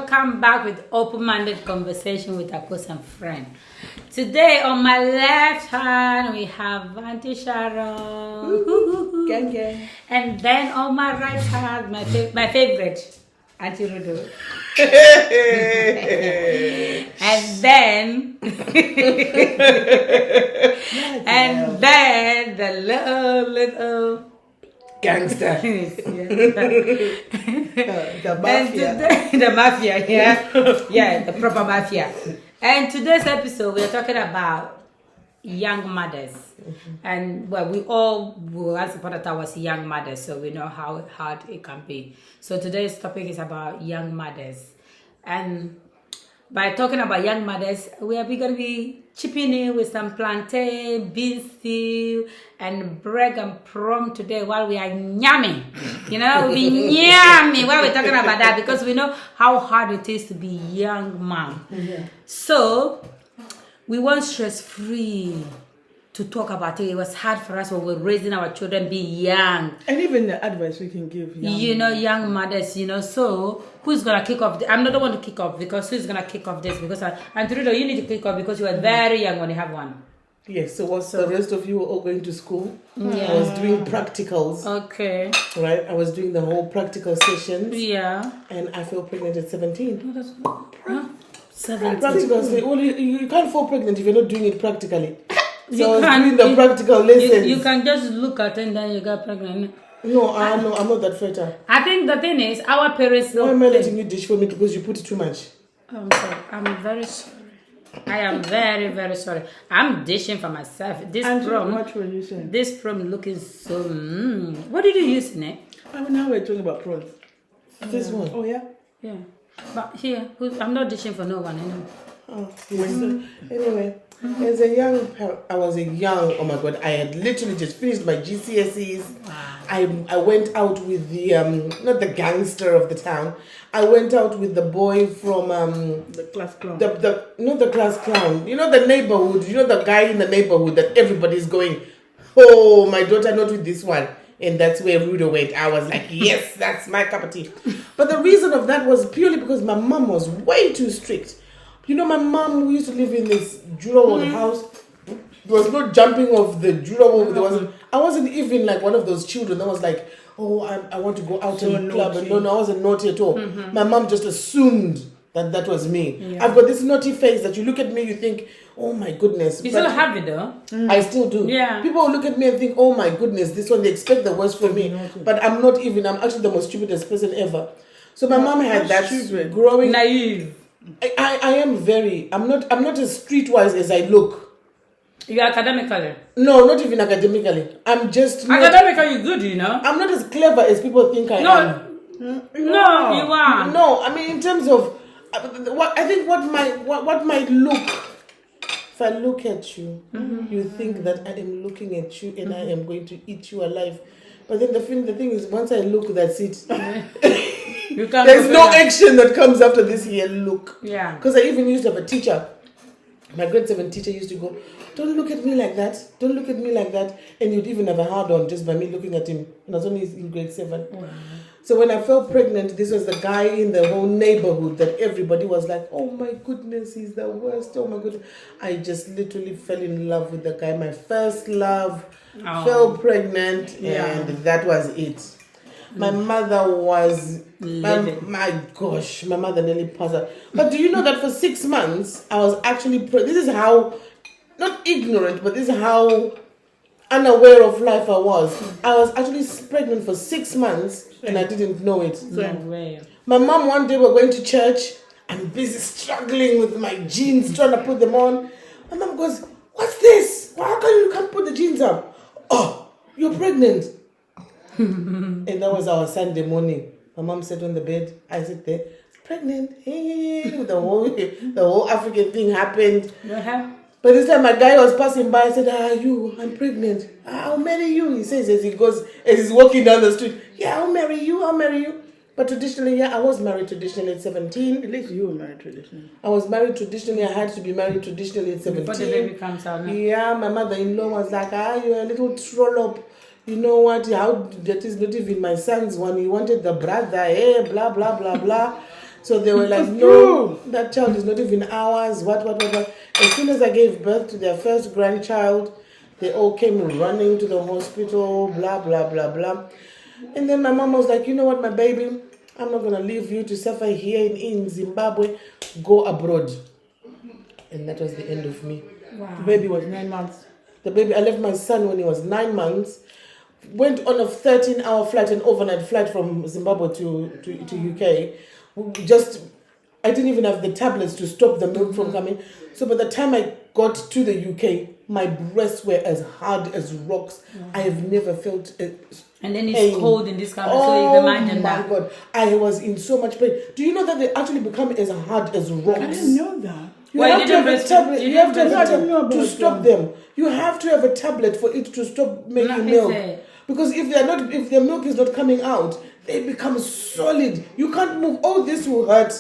welcome back with open-minded conversation with our cousin friend. Today on my left hand we have Auntie Sharon, Gang, gang. and then on my right hand my favorite Auntie Rudo, and then and then the little Gangster. The mafia. The mafia, yeah, the proper mafia. And today's episode, we are talking about young mothers, and well, we all once upon a time was young mothers, so we know how hard it can be. So today's topic is about young mothers, and by talking about young mothers, we are going to be chipping in with some plantain, bean stew, and bread and prom today while we are yamming. You know, we'll be yamming while we're talking about that because we know how hard it is to be young mom. Yeah. So, we want stress-free to talk about it. It was hard for us when we were raising our children, be young. And even the advice we can give young mothers, so who's gonna kick off? I'm not the one to kick off because who's gonna kick off this? Because Trudeau, you need to kick off because you were very young when you have one. Yes, so the rest of you were all going to school. Yeah. I was doing practicals. Okay. Right? I was doing the whole practical sessions. Yeah. And I fell pregnant at 17. Oh, that's good. 17. Practicals. Well, you can't fall pregnant if you're not doing it practically. So You I was can't- doing the practical lessons. You can just look at it and then you get pregnant. No, I'm not that fertile. I think the thing is, our parents Why am I letting you dish for me because you put too much? I'm sorry. I'm very sorry. I am very, very sorry. I'm dishing for myself. This prom, What were you saying? this prom looking so. What did you use in it? Now we're talking about prawns. This one. Oh, yeah? Yeah, but here I'm not dishing for no one. Oh, yes. Anyway, as a young parent, oh my God, I had literally just finished my GCSEs. I went out with the, not the gangster of the town, I went out with the boy from, The class clown. not the class clown, the neighborhood, the guy in the neighborhood that everybody's going, oh, my daughter, not with this one. And that's where Rudo went. I was like, yes, that's my cup of tea. But the reason of that was purely because my mom was way too strict. My mom, we used to live in this Jura house. There was no jumping off the Jura wall. I wasn't even like one of those children that was like, oh, I want to go out So in the club. naughty. No, I wasn't naughty at all. My mom just assumed that was me. Yeah. I've got this naughty face that you look at me, you think, oh my goodness. You But still have it though. I still do. Yeah. People will look at me and think, oh my goodness, this one, they expect the worst from me. But I'm actually the most stupidest person ever. So my mom had that stupid. growing. Naive. I am very, I'm not as streetwise as I look. You are academically. No, not even academically. I'm just not, Academically, good, I'm not as clever as people think I am. No, you are. No, I mean in terms of what might look. If I look at you, you think that I am looking at you and I am going to eat you alive. But then the thing is, once I look, that's it. You can't. There's no action that comes after this here look. Yeah. Because I even used to have a teacher. My grade 7 teacher used to go, don't look at me like that. Don't look at me like that. And you'd even have a hard on just by me looking at him. And I was only in grade 7. Wow. So when I fell pregnant, this was the guy in the whole neighborhood that everybody was like, oh my goodness, he's the worst. Oh my goodness. I just literally fell in love with the guy. My first love, fell pregnant, and that was it. My mother was, my gosh, my mother nearly passed out. But do you know that for 6 months, I was actually, this is how, not ignorant, but this is how unaware of life I was. I was actually pregnant for 6 months and I didn't know it. No way. My mom one day, we're going to church. I'm busy struggling with my jeans, trying to put them on. My mom goes, what's this? How come you can't put the jeans on? Oh, you're pregnant. And that was our Sunday morning. My mom sat on the bed. I sat there, pregnant. Hey, the whole African thing happened. But this time my guy was passing by. I said, I'm pregnant. I'll marry you. He says as he's walking down the street. Yeah, I'll marry you. But traditionally, I was married traditionally at 17. At least you were married traditionally. I was married traditionally. I had to be married traditionally at 17. Before the baby comes out. No? Yeah, my mother-in-law was like, you're a little trollop. You know what? How that is not even my son's one. He wanted the brother. Blah, blah, blah, blah. So they were like, no, that child is not even ours. What. As soon as I gave birth to their first grandchild, they all came running to the hospital, blah, blah, blah, blah. And then my mom was like, you know what, my baby, I'm not going to leave you to suffer here in Zimbabwe. Go abroad. And that was the end of me. Wow. The baby was 9 months. I left my son when he was 9 months. Went on a 13-hour flight, an overnight flight from Zimbabwe to UK. I didn't even have the tablets to stop the milk from coming. So by the time I got to the UK, my breasts were as hard as rocks. I have never felt and then it's pain. cold in this country, so you can imagine that. Oh my God, I was in so much pain. Do you know that they actually become as hard as rocks? I didn't know that. You Well, have you to have didn't a tablet. you You have to didn't have a breastfeed. tablet to stop them. You have to have a tablet for it to stop making Not milk. easy. Because if their milk is not coming out, they become solid. You can't move. Oh, this will hurt.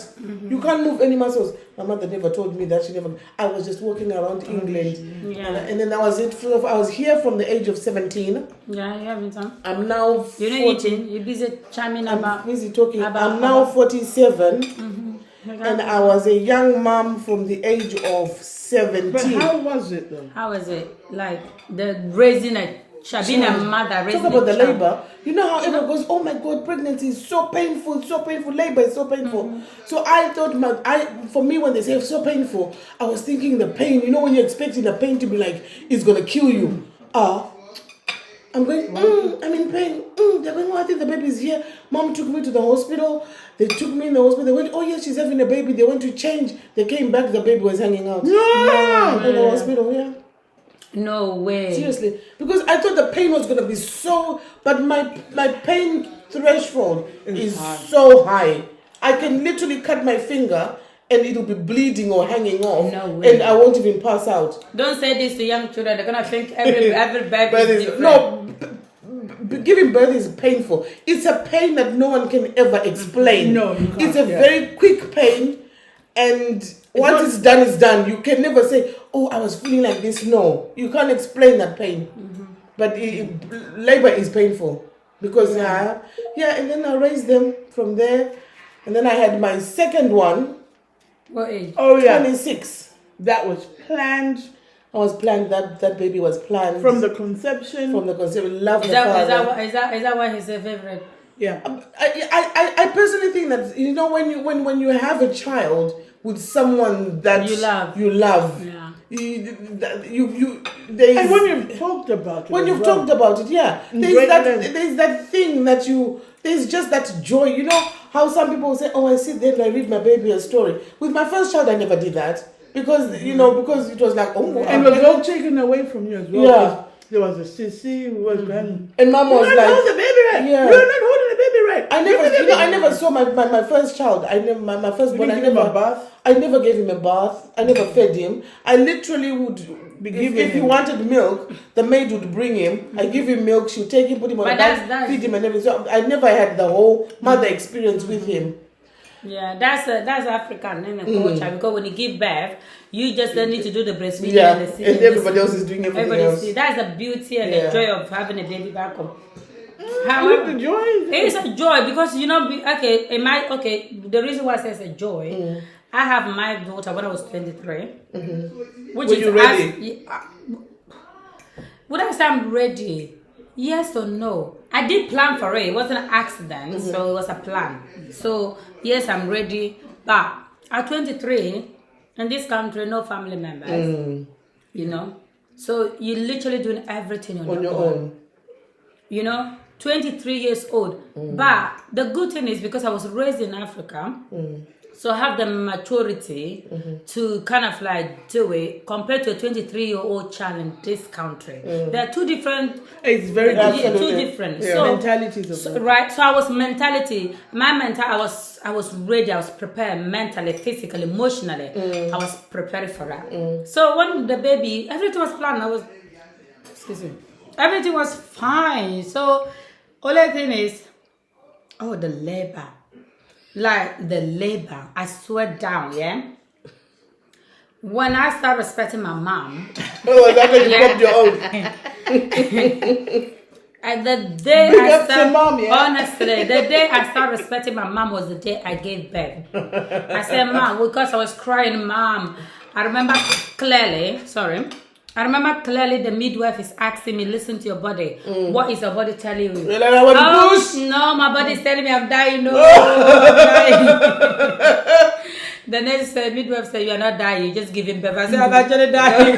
You can't move any muscles. My mother never told me that. I was just walking around England. Yeah. And then that was it. I was here from the age of 17. Yeah, you haven't done. I'm now You're not 40. eating. You're busy chiming I'm about. busy talking. about- I'm now 47. And I was a young mom from the age of 17. But how was it though? How is it like the raising a child, being a mother raising Talk about a the child? labor. You know how everyone goes, oh my God, pregnancy is so painful, so painful. Labor is so painful. So I thought, for me, when they say so painful, I was thinking the pain. You know, when you're expecting the pain to be like, it's going to kill you. I'm going, I'm in pain. They're going, oh, I think the baby's here. Mom took me to the hospital. They took me in the hospital. They went, oh, yes, she's having a baby. They went to change. They came back, the baby was hanging out. No! In the hospital, yeah. No way. Seriously. Because I thought the pain was going to be so... But my pain threshold is so high. I can literally cut my finger and it'll be bleeding or hanging off. No way. And I won't even pass out. Don't say this to young children. They're gonna think every baby But is different. no, giving birth is painful. It's a pain that no one can ever explain. No, you can't, It's a yeah. very quick pain, and once it's done, it's done. You can never say, "Oh, I was feeling like this." No, you can't explain that pain. But labor is painful because and then I raised them from there, and then I had my second one. What age? Oh yeah. 26. That was planned I was planned. That baby was planned from the conception. from the conception. Love Is the that father. is that why he's a favorite? Yeah. I personally think that when you have a child with someone that You love. Yeah. there's, And when you've talked about it. when as you've well. talked about it, yeah, there's that thing that there's just that joy. You know how some people say, oh, I sit there and I read my baby a story. With my first child, I never did that because because it was like, oh, And it was all taken away from you as well. Yeah. There was a sissy who was going. and Mom was You're like, not holding the baby right. Yeah. You're not holding the baby right. I never saw my first child. I never my first You born. I didn't give him never a bath? I never gave him a bath. I never fed him. I literally would Be if giving he him. wanted milk, the maid would bring him. I give him milk. She'll take him, put him on But a bag, that's- feed him, and everything. So I never had the whole mother experience with him. Yeah, that's African in the culture because when you give birth, you just don't need to do the breastfeeding Yeah, and the and everybody else is doing everything else. See, that's the beauty and Yeah. the joy of having a baby back home. Look However, the joy. it is a joy because the reason why I say it's a joy, I have my daughter when I was 23. Which Were is you ready? Would I say I'm ready? Yes or no? I did plan for it. It wasn't an accident, so it was a plan. So yes, I'm ready. But at 23, in this country, no family members. So you're literally doing everything on your own. 23 years old. But the good thing is because I was raised in Africa, so I have the maturity to kind of like do it compared to a 23-year-old child in this country. There are two different. It's very different. Two different. Yeah. So, Mentalities of them. right. So I was mentality. I was ready. I was prepared mentally, physically, emotionally. I was prepared for that. So when the baby, everything was planned. Everything was fine. So only thing is, the labor. Like the labor, I swear down, yeah. When I started respecting my mom, Oh, that's when you popped your own. And the day Big I up to start, mom, yeah? honestly, the day I started respecting my mom was the day I gave birth. I said, Mom, because I was crying, Mom. I remember clearly the midwife is asking me, listen to your body. What is your body telling you? You're like, I want to push. No, my body is telling me I'm dying. No, I'm dying. The next midwife said, you are not dying, you're just giving birth. I said, I'm actually dying.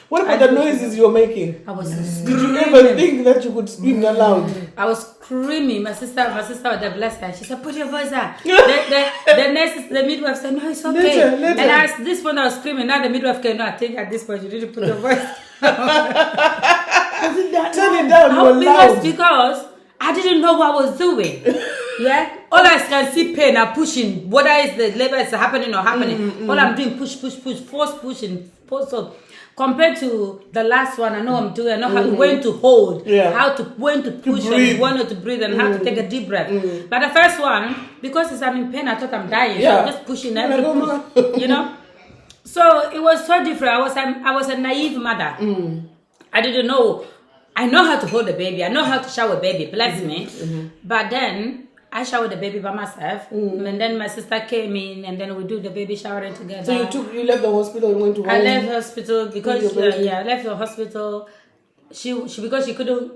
What about the noises you were making? I was Did you screaming. ever think that you could scream that loud? I was screaming. My sister was the blessed her. She said, put your voice down. the midwife said, no, it's okay. Later. And at this point I was screaming. Now the midwife came, no, I think at this point you need to put your voice down. Turn it down, you were loud. Because I didn't know what I was doing. Yeah? All I can see pain, I'm pushing. Whether it's the labor is happening or happening. All I'm doing, push, force pushing, force up. Compared to the last one, I know I'm doing. I know how when to hold, when to push, and when to breathe, and how to take a deep breath. But the first one, because I'm in pain, I thought I'm dying. So I'm just pushing every push, you know. So it was so different. I was a naive mother. I didn't know. I know how to hold a baby. I know how to shower a baby. Bless me. But then I showered the baby by myself, and then my sister came in, and then we do the baby showering together. So you left the hospital and went to home? I left the hospital because I left the hospital. She because she couldn't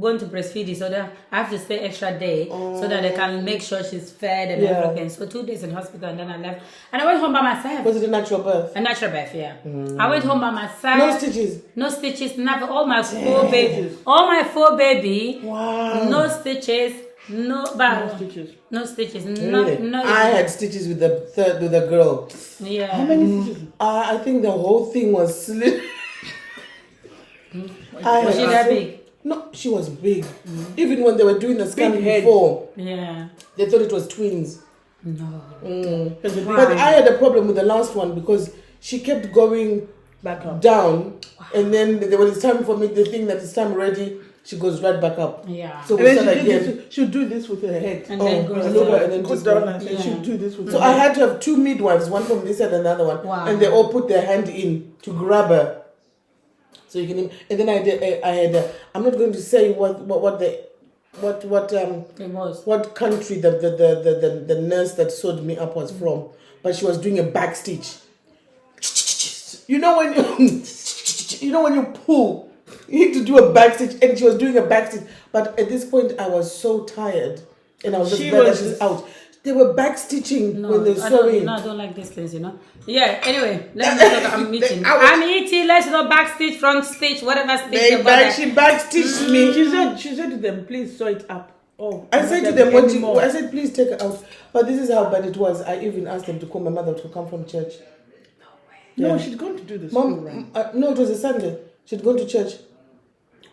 go to breastfeed, so that I have to stay extra day so that they can make sure she's fed and everything. So 2 days in hospital, and then I left, and I went home by myself. Was it a natural birth? A natural birth, yeah. I went home by myself. No stitches. Nothing. All my four baby. Wow. No stitches. No stitches. No stitches. Really? No. I had stitches with the girl. Yeah. How many stitches? I think the whole thing was slit. Was she that big? No, she was big. Even when they were doing the scan Big head. before, Yeah. they thought it was twins. No. But I had a problem with the last one because she kept going Back up. down, and then when it's time for me, they think that it's time already. She goes right back up. Yeah. So And we then start again. she'll do this with her head. And then goes and down. look at- and then Go just down go. and say Yeah. she'll do this with So her I head. had to have 2 midwives, one from this side and another one, Wow. and they all put their hand in to grab her. So you can, and then I had. I'm not going to say what it was. what country the nurse that sewed me up was from, but she was doing a back stitch. You know when you pull, you need to do a back stitch, and she was doing a back stitch. But at this point, I was so tired, and I was just glad that she's out. They were back stitching when they were sewing. I don't like these things, you know. Yeah. Anyway, let's not talk. I'm eating. I'm eating. Let's not back stitch, front stitch, whatever stitch. She back stitched me. She said to them, please sew it up. Oh, I said to them, I said, please take it out. But this is how bad it was. I even asked them to call my mother to come from church. No, Yeah. she's going to do the school Mom, run. no, it was a Sunday. She'd gone to church.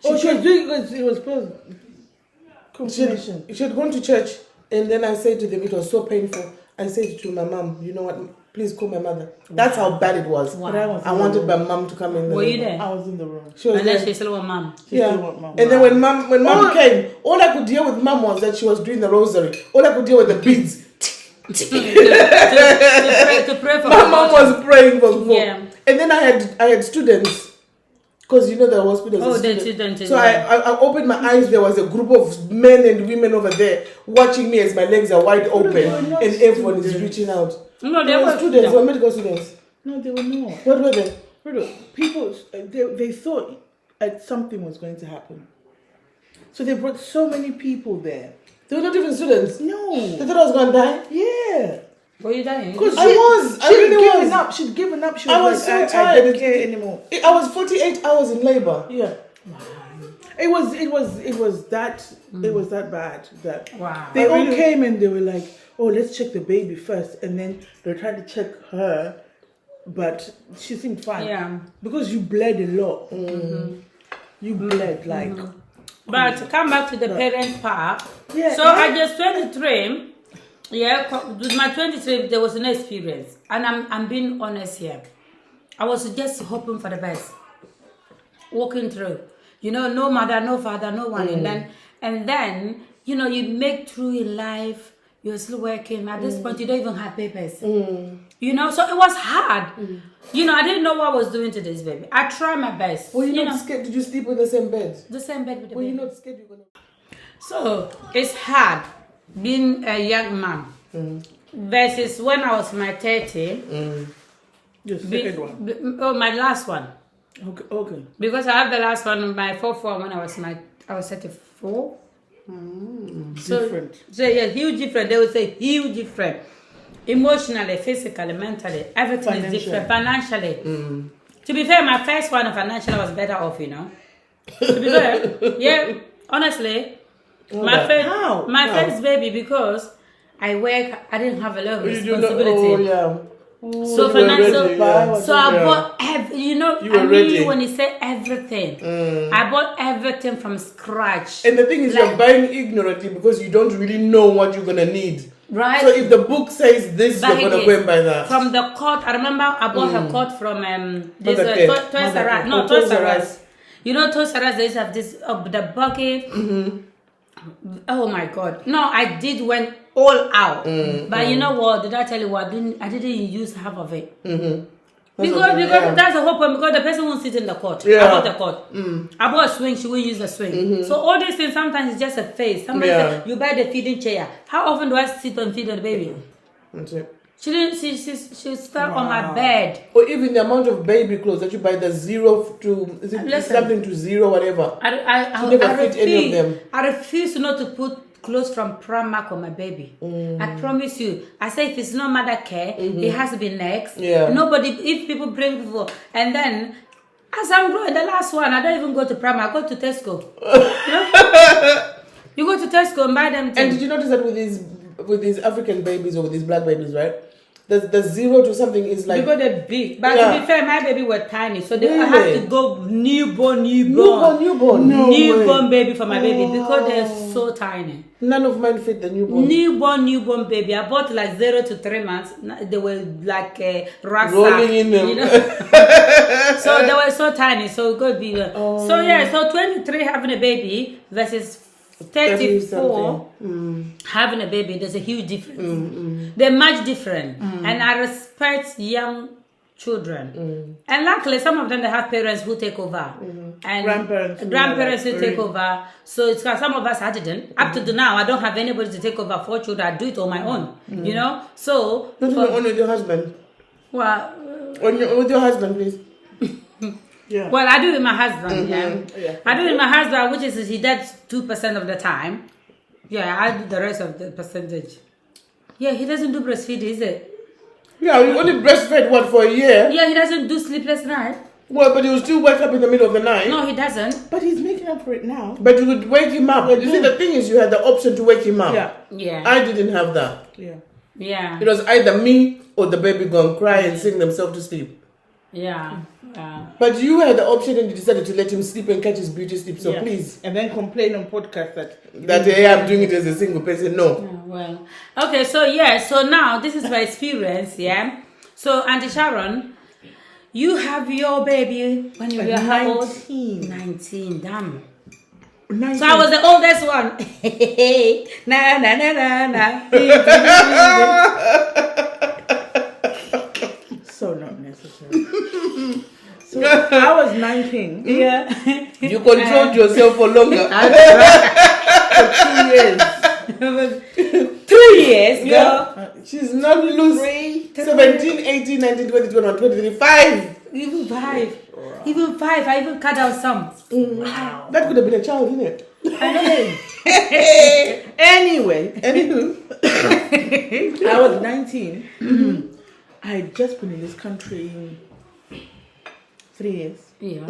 She was doing it was supposed confirmation. She had gone to church, and then I said to them, it was so painful. I said to my mom, you know what, please call my mother. That's how bad it was. Wow. But I wanted my mom to come in. Were you there? I was in the room. She was And there. then she still want mom. She Yeah. still want mom. And then when mom came, all I could hear with mom was that she was doing the rosary. All I could hear was the beads. to pray for My her mom daughter. was praying for Yeah. And then I had students. Because you know the hospital. Oh, the students. So I opened my eyes. There was a group of men and women over there watching me as my legs are wide open, and everyone is reaching out. No, They were students. They were medical students. No, they were not. What were they? People, they thought something was going to happen. So they brought so many people there. They were not even students. No. They thought I was going to die. Yeah. Were you dying? Because I was. I She'd really given was. up. She'd given up. She was I was like, so I tired. don't care anymore. I was 48 hours in labor. Yeah. It was that bad that Wow. they all came and they were like, oh, let's check the baby first, and then they're trying to check her, but she seemed fine. Yeah. Because you bled a lot. You bled like. But to come back to the parent part. Yeah. So I just 23. Yeah, with my 23, there was no experience, and I'm being honest here. I was just hoping for the best, walking through. You know, no mother, no father, no one, and then you know you make through in life. You're still working. At this point, you don't even have papers. You know, so it was hard. You know, I didn't know what I was doing to this baby. I tried my best. Were you not scared? Did you sleep in the same bed? The same bed with the Were baby. you not scared you're gonna? So it's hard being a young man versus when I was my 30. Your second one. Oh, my last one. Okay. Because I have the last one, my fourth one when I was 34. Different. So yeah, huge different. They would say huge different. Emotionally, physically, mentally, everything is different. Financially. To be fair, my first one financially was better off, you know. To be fair, yeah, honestly, my first baby, because I work, I didn't have a lot of responsibility. So financial, so I bought you knew when you say everything. I bought everything from scratch. And the thing is, you're buying ignorantly because you don't really know what you're gonna need. Right. So if the book says this, you're gonna go and buy that. From the court, I remember I bought her court from Toys R Us. You know, Toys R Us, they used to have this the bucket. Oh my God! No, I did went all out. But you know what? Did I tell you what? I didn't use half of it. Because that's the whole point. Because the person won't sit in the court. I bought the court. I bought a swing. She won't use the swing. So all these things sometimes it's just a phase. Somebody say, you buy the feeding chair. How often do I sit and feed the baby? That's it. She didn't. She slept on my bed. Or even the amount of baby clothes that you buy, the 0 to something to 0, whatever. I never fit any of them. I refuse not to put clothes from Primark on my baby. I promise you. I say if it's not mother care, it has to be next. Nobody. If people bring people, and then as I'm growing, the last one, I don't even go to Primark. I go to Tesco. You go to Tesco and buy them things. And did you notice that with these African babies or with these black babies, right? The 0 to something is like... Because they're big. But to be fair, my baby were tiny. So they have to go newborn. Newborn baby for my baby because they're so tiny. None of mine fit the newborn. Newborn baby. I bought like 0 to 3 months. They were like rucksack. Rolling in them. You know? So they were so tiny. So it could be... So yeah, so 23 having a baby versus 34 having a baby, there's a huge difference. They're much different. And I respect young children. And luckily, some of them, they have parents who take over. And grandparents who take over. So it's got some of us, I didn't. Up to now, I don't have anybody to take over 4 children. I do it on my own. You know? So... Not even on with your husband. Well... with your husband, please. Yeah. Well, I do it with my husband. I do it with my husband, which is he does 2% of the time. Yeah, I do the rest of the percentage. Yeah, he doesn't do breastfeed, is it? Yeah, you only breastfed what for a year? Yeah, he doesn't do sleepless night. Well, but he will still wake up in the middle of the night. No, he doesn't. But he's making up for it now. But you would wake him up. You see, the thing is, you had the option to wake him up. Yeah. I didn't have that. Yeah. It was either me or the baby go and cry and sing themselves to sleep. Yeah. But you had the option and you decided to let him sleep and catch his beauty sleep. So please. And then complain on podcast that I'm doing it as a single person. No. Well. Okay, so so now this is my experience, So Auntie Sharon, you have your baby when you were how old? 19, damn. 19. So I was the oldest one. Na. So not necessary. So I was 19. Yeah. You controlled yourself for longer. For 2 years. 2 years, girl. She's not loose. 17, 18, 19, 20, 21, 23, 5. Even 5. Even 5. I even cut out some. Wow. That could have been a child, isn't it? Anyway, I was 19. I had just been in this country 3 years. Yeah.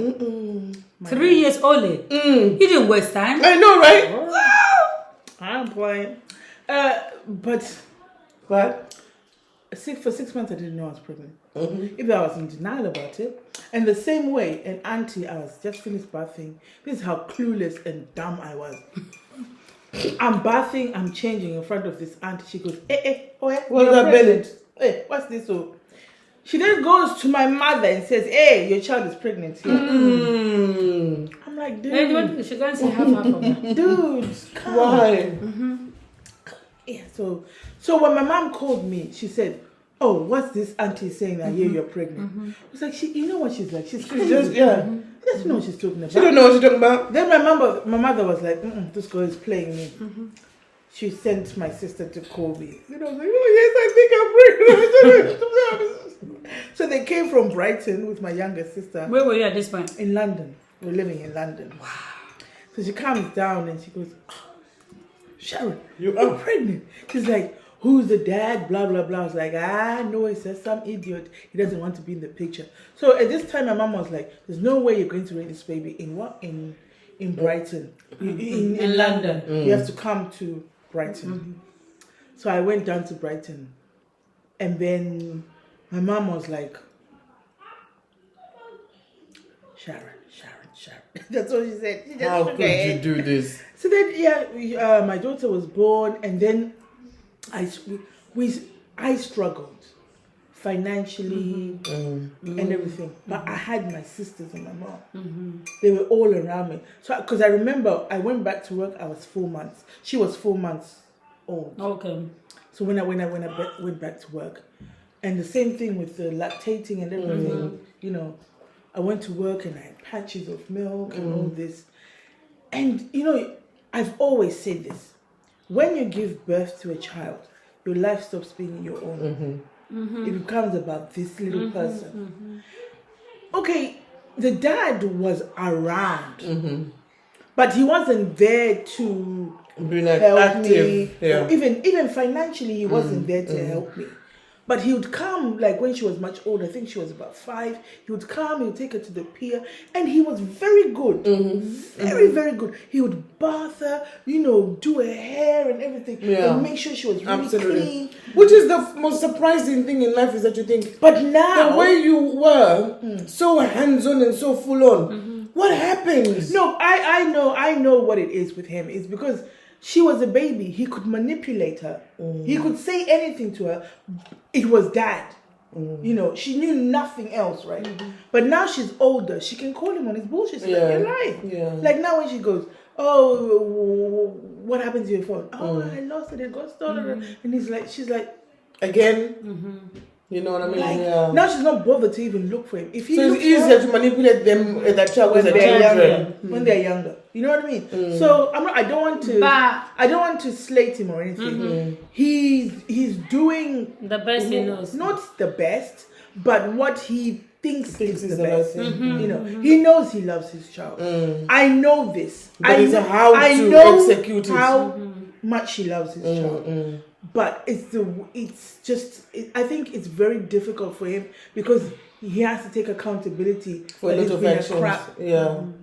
3 years only. You didn't waste time. I know, right? I'm playing. But for 6 months, I didn't know I was pregnant. Even I was in denial about it. And the same way, an auntie, I was just finished bathing. This is how clueless and dumb I was. I'm bathing, I'm changing in front of this auntie. She goes, what's that belly? Hey, what's this? So she then goes to my mother and says, hey, your child is pregnant here. I'm like, dude. She can't say half of that. Dude, come. Why? Yeah. So when my mom called me, she said, "Oh, what's this auntie saying that you're pregnant?" I was like, you know what she's like? She's crazy. just, yeah. She doesn't know what she's talking about. She don't know what she's talking about. Then my mother was like, "This girl is playing me." She sent my sister to call me. Then I was like, "Oh yes, I think I'm pregnant." So they came from Brighton with my younger sister. Where were you at this point? In London. We're living in London. Wow. So she comes down and she goes, "Sharon, you're pregnant." She's like, "Who's the dad?" Blah, blah, blah. I was like, no, it's just some idiot. He doesn't want to be in the picture. So at this time, my mom was like, "There's no way you're going to raise this baby in what? In Brighton. In London. You have to come to Brighton." So I went down to Brighton. And then my mom was like, Sharon. That's what she said. She just How shook could her you head. do this? So then, my daughter was born, and then I struggled financially and everything. But I had my sisters and my mom. They were all around me. So, because I remember, I went back to work. I was 4 months. She was 4 months old. Okay. So when I went back to work, and the same thing with the lactating and everything, you know, I went to work and I had patches of milk and all this. And, you know, I've always said this. When you give birth to a child, your life stops being your own. It becomes about this little person. Okay, the dad was around, but he wasn't there to Be like help active. me. Yeah. Even financially, he wasn't there to help me. But he would come, like when she was much older, I think she was about 5, he would come, he would take her to the pier, and he was very good. Very, very good. He would bath her, you know, do her hair and everything, and make sure she was really clean. Which is the most surprising thing in life, is that you think, But now, the way you were, so hands-on and so full-on, what happened? no, I know what it is with him. It's because she was a baby. He could manipulate her. He could say anything to her. It was dad. You know, she knew nothing else, right? But now she's older. She can call him on his bullshit. She's like, "You're lying." Yeah. Like now when she goes, "Oh, what happened to your phone?" "Oh, I lost it. It got stolen." And she's like, Again? You know what I mean? like now she's not bothered to even look for him. If he So it's looks for her, easier to manipulate them, that child, when with the they're children. younger. When they're younger, you know what I mean. So I don't want to slate him or anything. He's doing The best he knows. not the best, but what he thinks is the the best. best. You know, he knows he loves his child. I know this. But I it's know, how I to know execute it. how much he loves his child. But I think it's very difficult for him because he has to take accountability For a that lot he's of been actions. a crap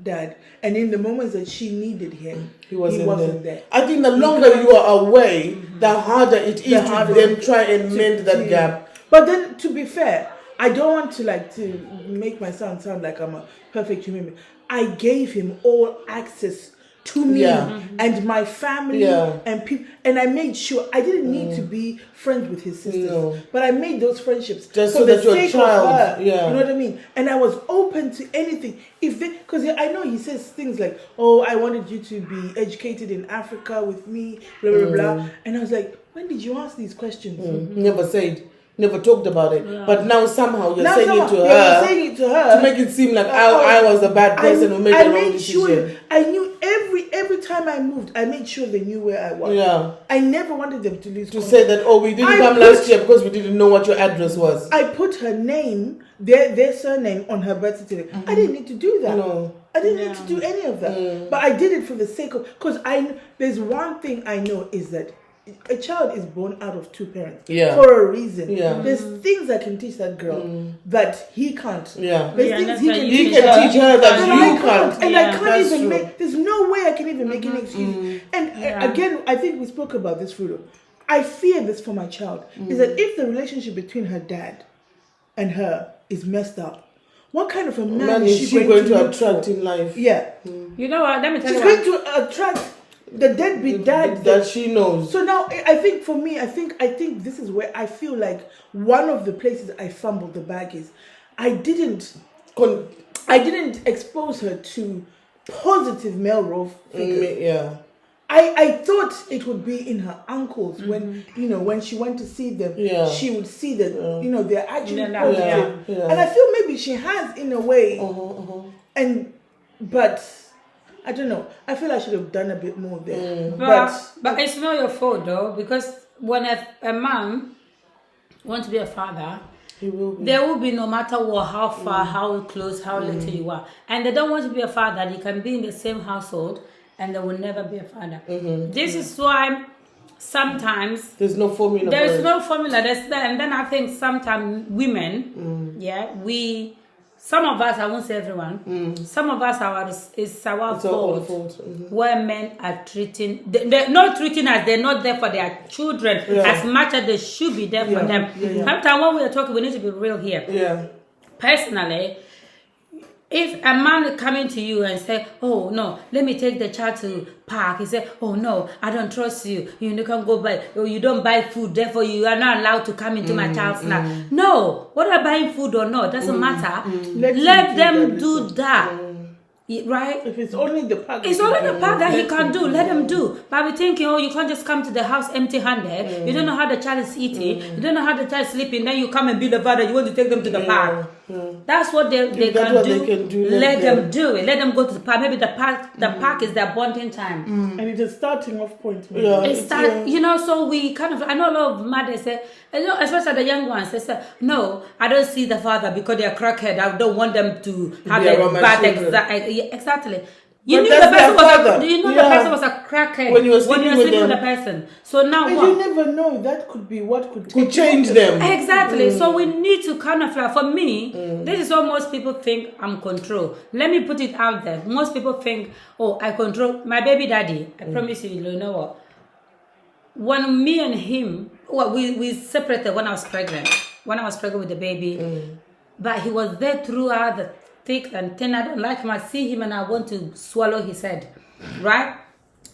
dad. And in the moments that she needed him, he wasn't there. I think the longer you are away, the harder it is harder to then try and mend that gap. But then, to be fair, I don't want to make my son sound like I'm a perfect human being. I gave him all access to me and my family and people, and I made sure I didn't need to be friends with his sisters, but I made those friendships Just for so the that your sake child, of her. yeah. You know what I mean? And I was open to anything because I know he says things like, "Oh, I wanted you to be educated in Africa with me," blah blah blah, and I was like, "When did you ask these questions?" Never said, never talked about it. Yeah. But now somehow you're Now saying somehow- it to you're her saying it to her to make it seem like I was the bad person who made the wrong decision. Sure, I knew every time I moved, I made sure they knew where I was. Yeah. I never wanted them to lose To contact. say that, oh, we didn't come last year because we didn't know what your address was. I put her name, their surname on her birth certificate. I didn't need to do that. No. I didn't need to do any of that. But I did it for the sake of, because there's one thing I know is that a child is born out of 2 parents for a reason. Yeah. There's things I can teach that girl that he can't. Yeah. There's Yeah, things that's he how can you He teach can her. teach her that And I you can't. And Yeah, I can't that's even true. make, there's no way I can even make an excuse. And again, I think we spoke about this, Frudo. I fear this for my child, is that if the relationship between her dad and her is messed up, what kind of a man is she going to attract for? in life? Yeah. You know what? Let me tell She's you going what. to attract the deadbeat dad That she knows. So now I think for me, I think this is where I feel like one of the places I fumbled the bag is I didn't expose her to positive male role figures. Yeah. I thought it would be in her uncles when when she went to see them. Yeah. She would see that they're actually Yeah. positive, Yeah. and I feel maybe she has in a way, but I don't know. I feel I should have done a bit more there. But it's not your fault though, because when a man wants to be a father, He will be. there will be no matter what, how far, how close, how little you are, and they don't want to be a father. You can be in the same household, and they will never be a father. This is why sometimes There's no formula. there for is it. no formula. There's that, and then I think sometimes women, some of us, I won't say everyone, some of us it's our It's all fault. fault. Where men are they're not treating us, they're not there for their children as much as they should be there for them. Sometimes when we are talking, we need to be real here. Yeah. Personally, if a man is coming to you and say, "Oh no, let me take the child to park," he say, "Oh no, I don't trust you. You can't go buy. Or you don't buy food. Therefore, you are not allowed to come into my child's life." No, whether buying food or not doesn't matter. Let them do that. Right? If it's only the park, It's only the part that he can do. Let him do. But we're thinking, oh, you can't just come to the house empty-handed. You don't know how the child is eating. You don't know how the child is sleeping. Then you come and be the father. You want to take them to the park. That's what they That's can what do. they can do. Let them do it. Let them go to the park. Maybe the park is their bonding time. and it is starting off point. Maybe. Yeah. It's that, so we kind of, I know a lot of mothers say, especially the young ones, they say, no, I don't see the father because they're crackhead. I don't want them to have be a around my bad children. exactly. But You knew that's the person their was father. the person was a crackhead When you were sleeping sleeping with with the them. person. So now And what? you never know. That could be what could Could change them. Exactly. So we need to kind of like, for me, this is what most people think I'm control. Let me put it out there. Most people think, oh, I control my baby daddy. I promise you know what? When me and him, we separated when I was pregnant. When I was pregnant with the baby. But he was there throughout the thick and thin. I don't like him. I see him and I want to swallow his head. Right?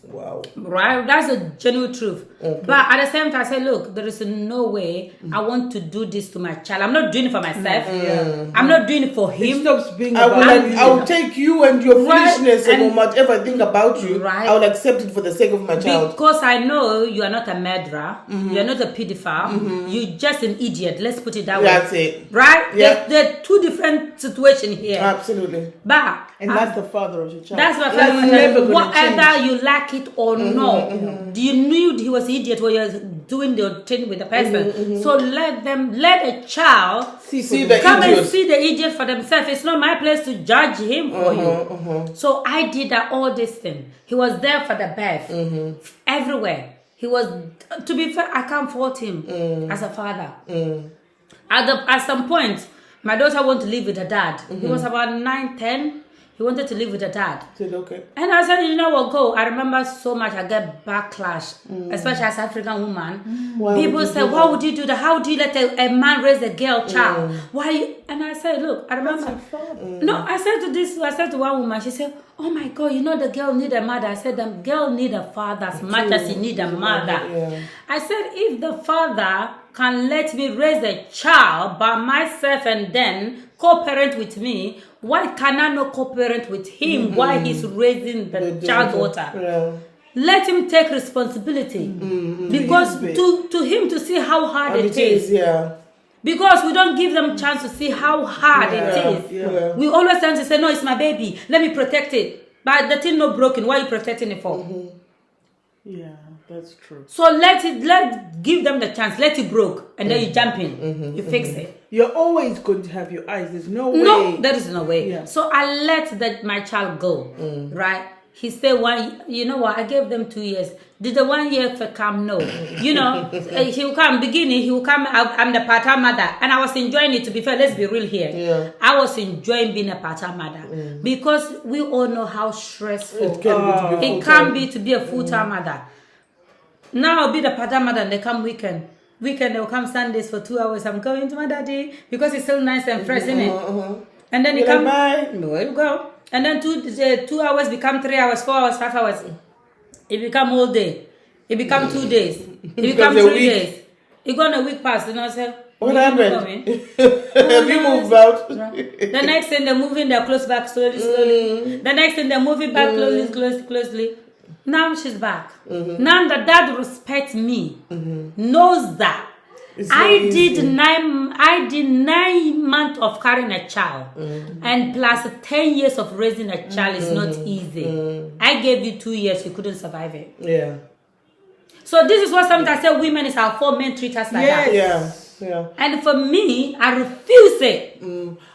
Wow. Right? That's the genuine truth. Okay. But at the same time, I say, look, there is no way I want to do this to my child. I'm not doing it for myself. I'm not doing it for It him. stops being I about will, you. I will take you and your Right, foolishness and and- whatever I think about you. Right. I will accept it for the sake of my child. Because I know you are not a murderer. You are not a pedophile. You're just an idiot. Let's put it that way. That's it. Right? Yeah. There are two different situations here. Absolutely. But And that's the father of your child. that's what That's never gonna whether change. you like it or not. You knew he was an idiot when you were doing the thing with the person. So let a child See the come idiot. and see the idiot for themselves. It's not my place to judge him for you. So I did that all this thing. He was there for the birth. Everywhere. He was, to be fair, I can't fault him as a father. At some point, my daughter wanted to live with her dad. He was about 9, 10. He wanted to live with her dad. Said, okay. And I said, you know what, go. I remember so much I get backlash, especially as African woman. Why would People you say, do why that? would you do that? How do you let a man raise a girl child? Why? And I said, look, I remember. No, I said to one woman, she said, oh my God, you know the girl need a mother. I said, the girl need a father as much as he need a mother. Yeah. I said, if the father can let me raise a child by myself and then co-parent with me, why can I not co-parent with him while he's raising the child daughter? Yeah. Let him take responsibility. Because to him to see how hard And it is. yeah. Because we don't give them chance to see how hard it is. Yeah. We always tend to say, no, it's my baby. Let me protect it. But the thing not broken. Why are you protecting it for? Yeah, that's true. So give them the chance. Let it broke. And then you jump in. You fix it. You're always going to have your eyes. There's no way. No, there is no way. Yeah. So I let my child go. Right? He said you know what, I gave them 2 years. Did the 1 year come? No. You know, he will come, beginning, he will come, I'm the part-time mother. And I was enjoying it, to be fair, let's be real here. Yeah. I was enjoying being a part-time mother. Because we all know how stressful It can be to be a full-time mother. Now I'll be the part-time mother and they come weekend. Weekend they'll come Sundays for 2 hours. I'm going to my daddy because it's still nice and fresh, isn't it? And then he You're come. like, bye. Where you go? And then 2 hours become 3 hours, 4 hours, 5 hours. It become all day. It become 2 days. It become becomes a 3 week. days. It gone a week past, and I said, What "Where you happened? going?" Have you moved out? The next thing they're moving their clothes back slowly. The next thing they're moving back closely. Now she's back. Now the dad respects me, knows that. It's I not easy. did 9 months of carrying a child, and plus 10 years of raising a child is not easy. I gave you 2 years, you couldn't survive it. Yeah. So this is what sometimes I say women is our fault, men treat us like that. Yeah. And for me, I refuse it.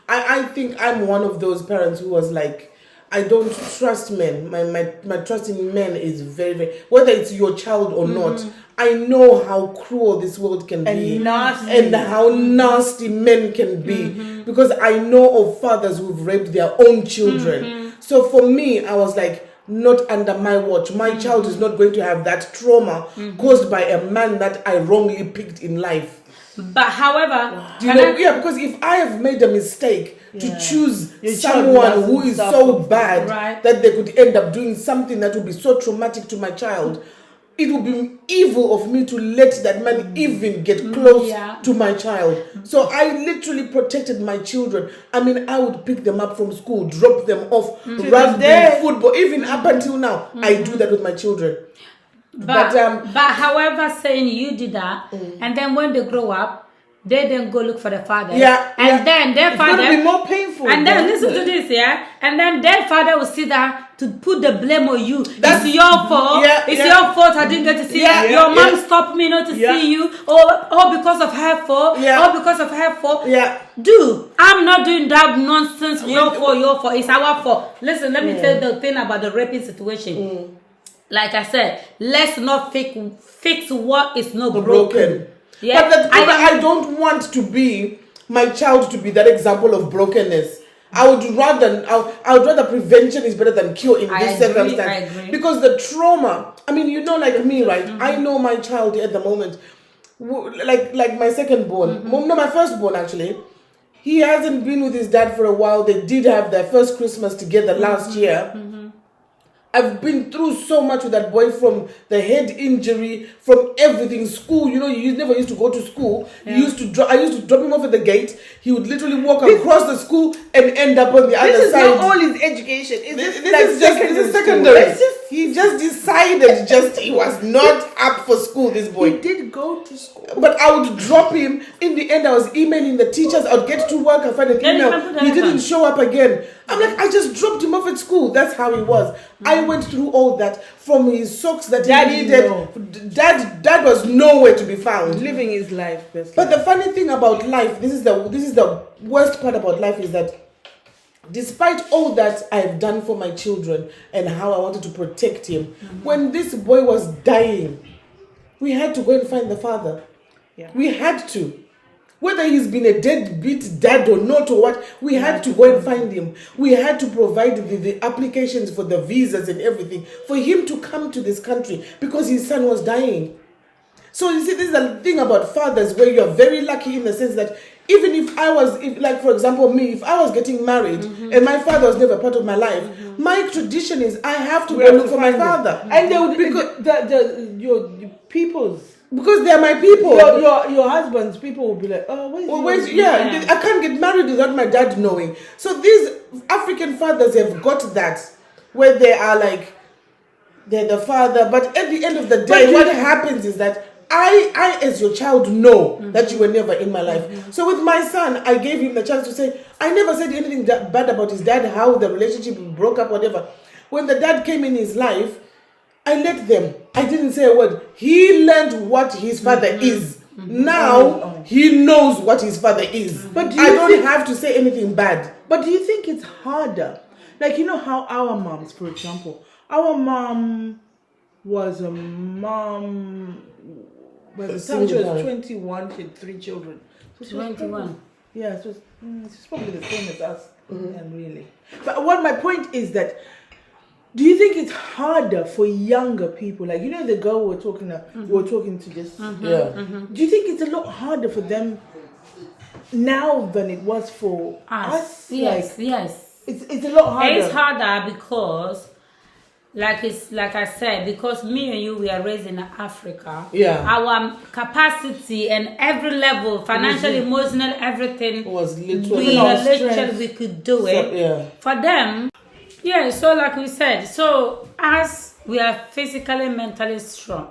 I think I'm one of those parents who was like, I don't trust men. My trust in men is very, very, whether it's your child or not. I know how cruel this world can be. nasty. And how nasty men can be. Because I know of fathers who've raped their own children. So for me, I was like, not under my watch. My child is not going to have that trauma caused by a man that I wrongly picked in life. But however, Because if I have made a mistake to choose Your child someone who doesn't is suffer. so bad Right. that they could end up doing something that would be so traumatic to my child, it would be evil of me to let that man even get close to my child. So I literally protected my children. I mean, I would pick them up from school, drop them off, rugby, football, even up until now. I do that with my children. but however, saying you did that, and then when they grow up, they then go look for the father. And then their It's father going to be more painful. and then listen to this, and then their father will sit there to put the blame on you. It's your fault. It's your fault I didn't get to see you. Your mom stopped me not to see you. Or because of her fault. Or because of her fault. Dude, I'm not doing that nonsense. Your fault. It's our fault. Listen, let me tell you the thing about the raping situation. Like I said, let's not fix what is not broken. Yeah, But I don't want to be my child to be that example of brokenness. I would rather prevention is better than cure in this circumstance. I agree. Because the trauma, I mean, you know, like me, right? I know my child at the moment, like my second born, no, my first born actually. He hasn't been with his dad for a while. They did have their first Christmas together last year. I've been through so much with that boy, from the head injury, from everything. School, you know, you never used to go to school. I used to drop him off at the gate. He would literally walk across the school and end up on the other side. This is not all his education. This is secondary. He just decided he was not up for school, this boy. He did go to school. But I would drop him. In the end, I was emailing the teachers. I would get to work. I find an email. He didn't show up again. I'm like, I just dropped him off at school. That's how he was. I went through all that, from his socks that he needed. Dad was nowhere to be found. Living his life best. But the funny thing about life, this is the worst part about life, is that despite all that I have done for my children and how I wanted to protect him, when this boy was dying, we had to go and find the father. We had to. Whether he's been a deadbeat dad or not or what, we had to go and find him. We had to provide the applications for the visas and everything for him to come to this country because his son was dying. So you see, this is the thing about fathers, where you're very lucky in the sense that even if like for example me, if I was getting married and my father was never part of my life, my tradition is I have to go look for my father. And they would, because your people's, because they are my people. Your husband's people will be like, oh, I can't get married without my dad knowing. So these African fathers have got that, where they are like, they're the father. But at the end of the day, what happens is that I as your child know that you were never in my life. So with my son, I gave him the chance to say, I never said anything bad about his dad, how the relationship broke up, whatever. When the dad came in his life, I let them. I didn't say a word. He learned what his father is. Now he knows what his father is. But I don't have to say anything bad. But do you think it's harder? Like, you know how our moms, for example, our mom was a mom. By the time she was 21, she had 3 children. So 21. Yeah, so she's probably the same as us, really. But what my point is that, do you think it's harder for younger people? Like, you know, the girl we were talking to just. Do you think it's a lot harder for them now than it was for us? Yes. It's a lot harder. It's harder because, like I said, because me and you, we are raised in Africa. Our capacity and every level, financial, emotional, everything was literally we could do it. For them, so like we said, so as we are physically, mentally strong.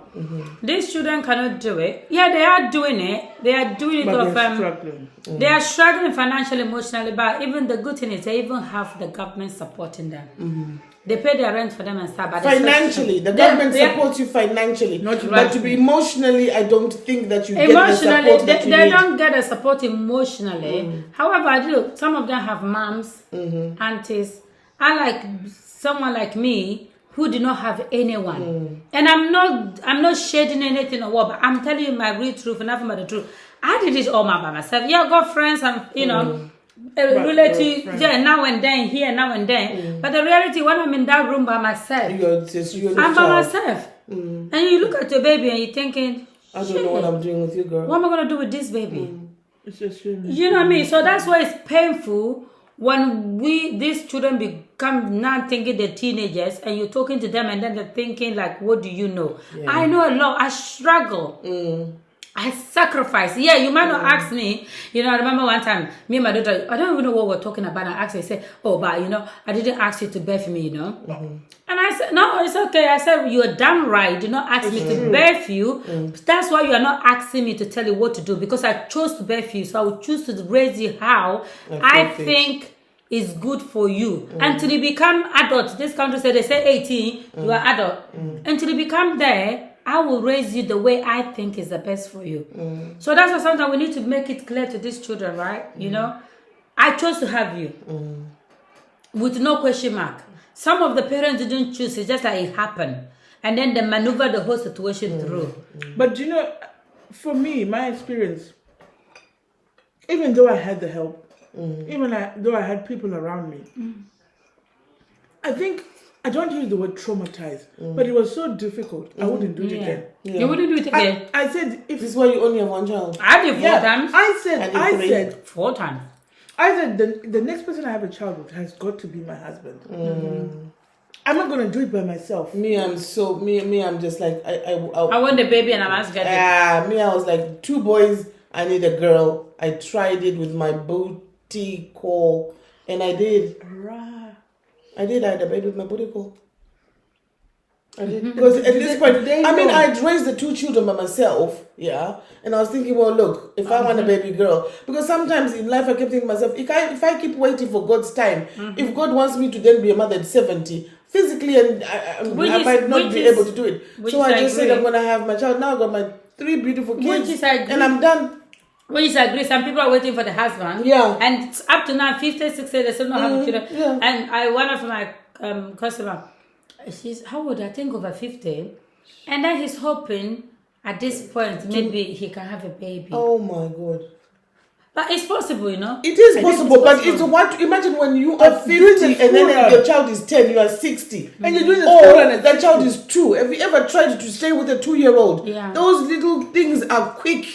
These children cannot do it. Yeah, they are doing it. They are doing it. But they're struggling. They are struggling financially, emotionally, but even the good thing is they even have the government supporting them. They pay their rent for them and stuff. But Financially, the government supports you financially. But to be emotionally, I don't think that you get the support that you they need. don't get the support emotionally. However, look, some of them have moms, aunties, unlike someone like me who did not have anyone. And I'm not shading anything or what, but I'm telling you my real truth and nothing but the truth. I did it all by myself. Yeah, I got friends and relatives, now and then, here, now and then. But the reality, when I'm in that room by myself, I'm by myself. And you look at your baby and you're thinking, I don't know what I'm doing with you, girl. What am I going to do with this baby? It's a shame. You know what I mean? So that's why it's painful when these children become now thinking they're teenagers and you're talking to them and then they're thinking like, what do you know? I know a lot. I struggle. I sacrifice. Yeah, you might not ask me. You know, I remember one time, me and my daughter, I don't even know what we're talking about. I asked her, I said, oh, but I didn't ask you to birth me, And I said, no, it's okay. I said, you're damn right. You did not ask me to birth you. That's why you are not asking me to tell you what to do, because I chose to birth you. So I will choose to raise you how I think is good for you. Until you become adult. This country said, they say 18, you are adult. Until you become there, I will raise you the way I think is the best for you. So that's why sometimes we need to make it clear to these children, right? I chose to have you with no question mark. Some of the parents didn't choose, it's just that it happened. And then they maneuver the whole situation through. But for me, my experience, even though I had the help, though I had people around me, I think, I don't use the word traumatized, but it was so difficult. I wouldn't do it again. You wouldn't do it again? I said, if This is why you only have one child. I did 4 times. I said 4 times. I said the next person I have a child with has got to be my husband. I'm not gonna do it by myself. Me, I'm just like I want the baby and I'm asking. I was like 2 boys. I need a girl. I tried it with my booty call, and I did. I had a baby with my booty call. I did. Because at this point, I'd raised the 2 children by myself, and I was thinking, well, look, if I want a baby girl, because sometimes in life I kept thinking to myself, if I keep waiting for God's time, if God wants me to then be a mother at 70, physically, and I might not be able to do it. So I just said, I'm going to have my child. Now I've got my 3 beautiful kids, and I'm done. We disagree. Some people are waiting for the husband. Yeah. And up to now, 50, 60, they still not have children. Yeah. And one of my customer, she's, how old? I think over 50. And then he's hoping at this point, maybe he can have a baby. Oh my God. But it's possible, It is possible, but it's what, imagine when you are 50 and then your child is 10, you are 60. And you're doing the school run that child is 2. Have you ever tried to stay with a 2-year-old? Yeah. Those little things are quick.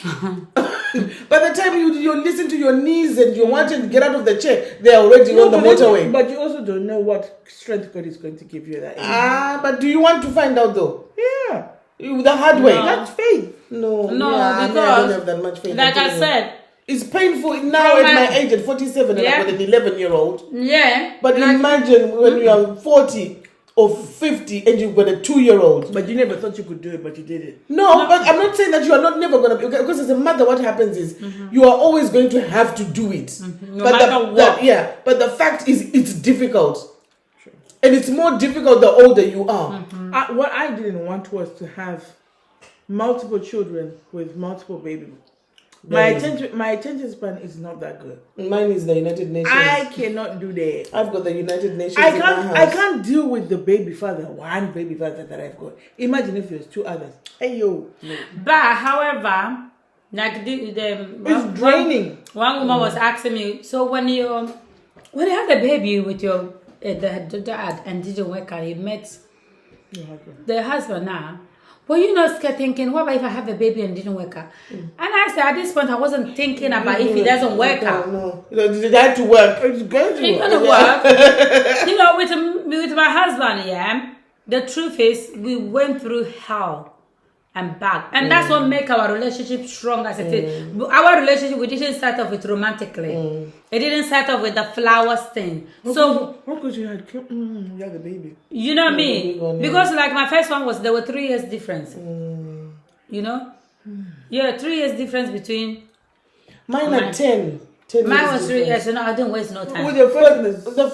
By the time you listen to your knees and you're wanting to get out of the chair, they're already on the motorway. But you also don't know what strength God is going to give you at that age. But do you want to find out though? Yeah. The hard way. That's faith. No, because I don't have that much faith. Like I said, it's painful now at my age, at 47, and I've got an 11-year-old. Yeah. But imagine when you are 40 or 50 and you've got a 2-year-old. But you never thought you could do it, but you did it. No, but I'm not saying that you are not never going to, because as a mother, what happens is you are always going to have to do it. No matter what. But the fact is, it's difficult. Sure. And it's more difficult the older you are. What I didn't want was to have multiple children with multiple babies. My attention span is not that good. Mine is the United Nations. I cannot do that. I've got the United Nations in my house. I can't deal with the one baby father that I've got. Imagine if there's 2 others. Hey yo. No. But however, like it's draining. One woman was asking me, so when you had a baby with your the dad and didn't work out, you met the husband now. Were you not scared thinking, what about if I have a baby and didn't work out? And I said, at this point, I wasn't thinking about if it doesn't work out. No. It had to work. It's going to work. With my husband, the truth is, we went through hell. and back. And that's what make our relationship strong as it is. Our relationship, we didn't start off with romantically. It didn't start off with the flowers thing. So, because you had the baby. you know what I mean? one, Because like my first one was, there were 3 years difference. You know? Yeah, 3 years difference between... Mine at 10. 10 Mine years was 3 difference. years, so no, I didn't waste no time. With your first, The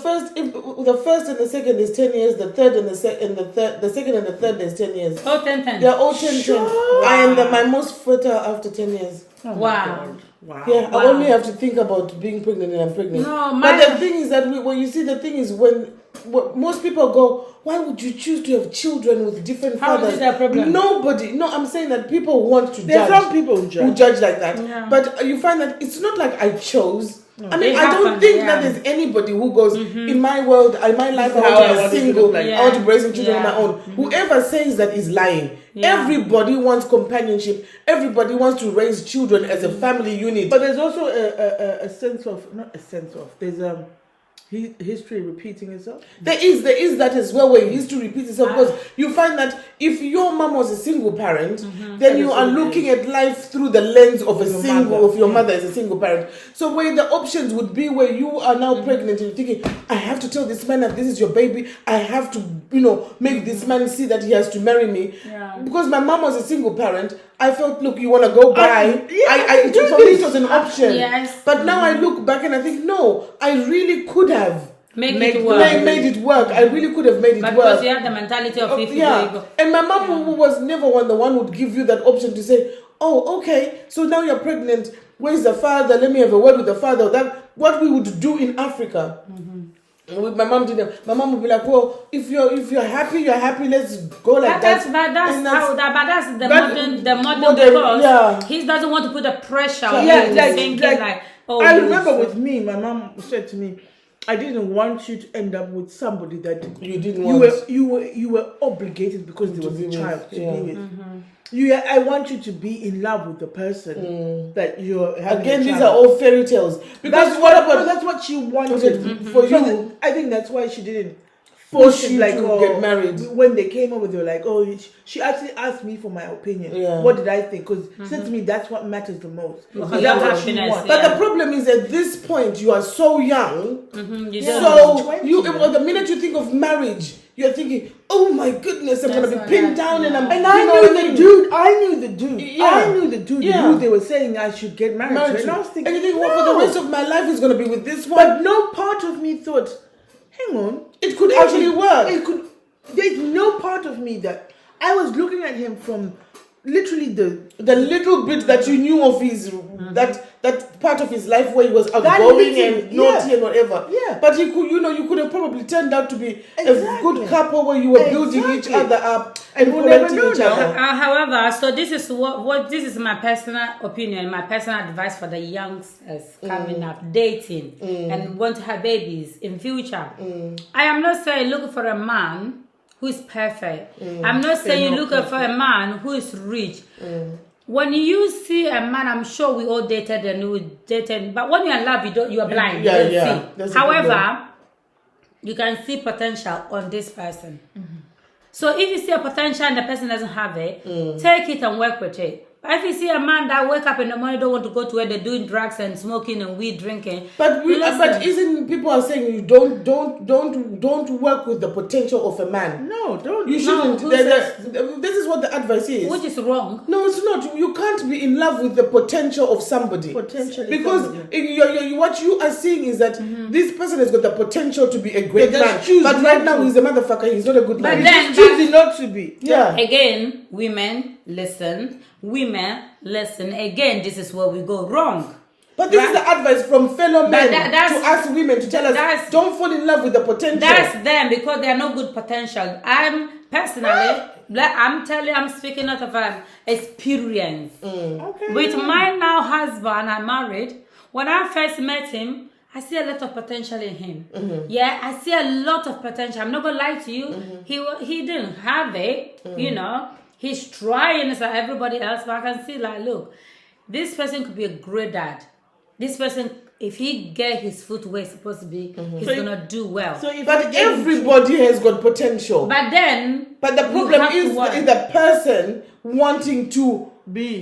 first and the second is 10 years. The third and the second and the third is 10 years. Oh, 10. They're all 10. Sure. I am my most fertile after 10 years. Wow. Wow. Yeah, Wow. I only have to think about being pregnant and I'm pregnant. No, but mine- the thing is that when you see, the thing is when most people go, why would you choose to have children with different How fathers? is that a problem? Nobody. No, I'm saying that people want to There are judge. some people who who judge. judge like that. Yeah. But you find that it's not like I chose. I mean, It I don't happened, think yeah. that there's anybody who goes, in my world, in my life, I How want I to be want it to single, look like. I want to be raising children on Yeah. my own. Whoever says that is lying. Yeah. Everybody wants companionship. Everybody wants to raise children as a family unit. But there's also a sense of, not a sense of, there's history repeating itself. There is that as well, where history repeats itself, because you find that if your mom was a single parent, then you are looking at life through the lens of a Your single mother. of your mother as a single parent. So where the options would be where you are now pregnant and you're thinking, I have to tell this man that this is your baby. I have to, make this man see that he has to marry me. Yeah. Because my mom was a single parent, I felt, look, you want to go buy. yeah, For me, it was an option. Yes. But now I look back and I think, no, I really could have. Make Make it work. Made it work. I really could have made it But work. because you have the mentality of if you Yeah, go, and my mom who was never the one would give you that option to say, oh, okay, so now you're pregnant. Where's the father? Let me have a word with the father. That what we would do in Africa. My mom didn't. My mom would be like, well, if you're happy, you're happy. Let's go like that's that. but that's And how that but that's the but- modern modern, because yeah. he doesn't want to put the pressure on Yeah, you like- thinking like- like oh I you- remember with me, my mom said to me, I didn't want you to end up with somebody that You didn't you want. you were obligated because there was be a with, child to yeah. be with. I want you to be in love with the person that you're having. Again, a these child. are all fairy tales. Because That's what what about that's what she wanted for So you? I think that's why she didn't force you to get married. When they came over, they were like, "Oh," she actually asked me for my opinion. Yeah. What did I think? Because she said to me, "That's what matters the most." Because That's your what she happiness, wants. But yeah. the problem is at this point you are so young. you Yeah. don't So 20, you, man. well, the minute you think of marriage, you're thinking, "Oh my goodness, I'm That's gonna be what pinned I- down and I'm." And you I know knew what I the mean? dude. I knew the dude. Yeah. I knew the dude Yeah. who they were saying I should get married, Married to. And to. I was thinking, And you think, well, for the no. rest of my life is gonna be with this one. But no part of me thought, hang on, It could actually work. It could. There's no part of me that I was looking at him from literally the little bit that you knew of his that part of his life where he was That outgoing little- and naughty yeah. and whatever. Yeah. But you could have probably turned out to be a Exactly. good couple where you were building each Exactly. other up and And we'll never correcting know each now. other. however, so this is what this is my personal opinion, my personal advice for the youngsters coming up, dating and want to have babies in future. I am not saying look for a man who is perfect. I'm not saying not look for a man who is rich. When you see a man, I'm sure we all dated and we dated, but when you're in love, you are blind. Yeah, you don't yeah. see. That's a However, you can see potential on this person. So if you see a potential and the person doesn't have it, take it and work with it. But if you see a man that wake up in the morning, don't want to go to where they're doing drugs and smoking and weed drinking, But listen. isn't people are saying you don't work with the potential of a man. no, don't. You shouldn't. who This is what the advice is. which is wrong. No, it's not. You can't be in love with the potential of somebody. Potentially Because somebody. what you are seeing is that this person has got the potential to be a great They just man. choose But not right now to. he's a motherfucker. He's not a good But man. then- choosing not to be. yeah. Again, women, listen. Women, listen. Again, this is where we go wrong. But this is Right. the advice from fellow men that's- to us women to tell us that's- don't fall in love with the potential. That's them because they are no good potential. I'm personally, I'm speaking out of an experience. Okay. With my now husband, I'm married. When I first met him, I see a lot of potential in him. Yeah, I see a lot of potential. I'm not gonna lie to you. He didn't have it. You know, he's trying as like everybody else, but I can see like, look, this person could be a great dad. This person if he get his foot where it's supposed to be, he's So gonna do well. So if But everybody has got potential. But then, But the you problem have to is work. the person wanting to be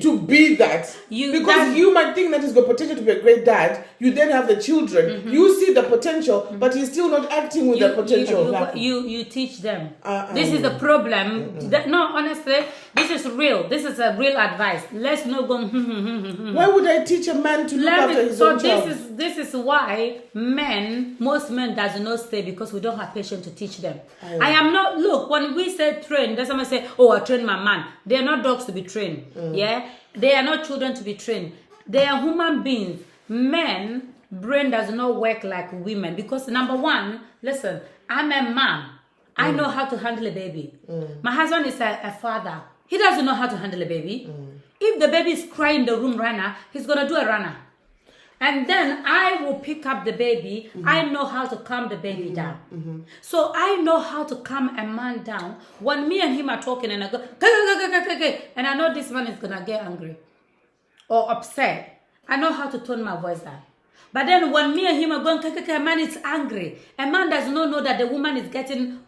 that. Because you might think that he's got potential to be a great dad. You then have the children. You see the potential, but he's still not acting with the potential. You teach them. This is the problem. No, honestly, this is real. This is a real advice. Let's not go. Why would I teach a man to look after his own child? This is why most men does not stay, because we don't have patience to teach them. I am not. Look, when we say train, there's someone say, "Oh, I train my man." They are not dogs to be trained. Yeah, they are not children to be trained. They are human beings. Men brain does not work like women, because number one, listen, I'm a man. I know how to handle a baby. My husband is a father. He doesn't know how to handle a baby. If the baby is crying in the room right now, he's gonna do a runner. And then I will pick up the baby. I know how to calm the baby down. So I know how to calm a man down. When me and him are talking and I go, and I know this man is going to get angry or upset, I know how to tone my voice down. But then when me and him are going, a man is angry. A man does not know that the woman is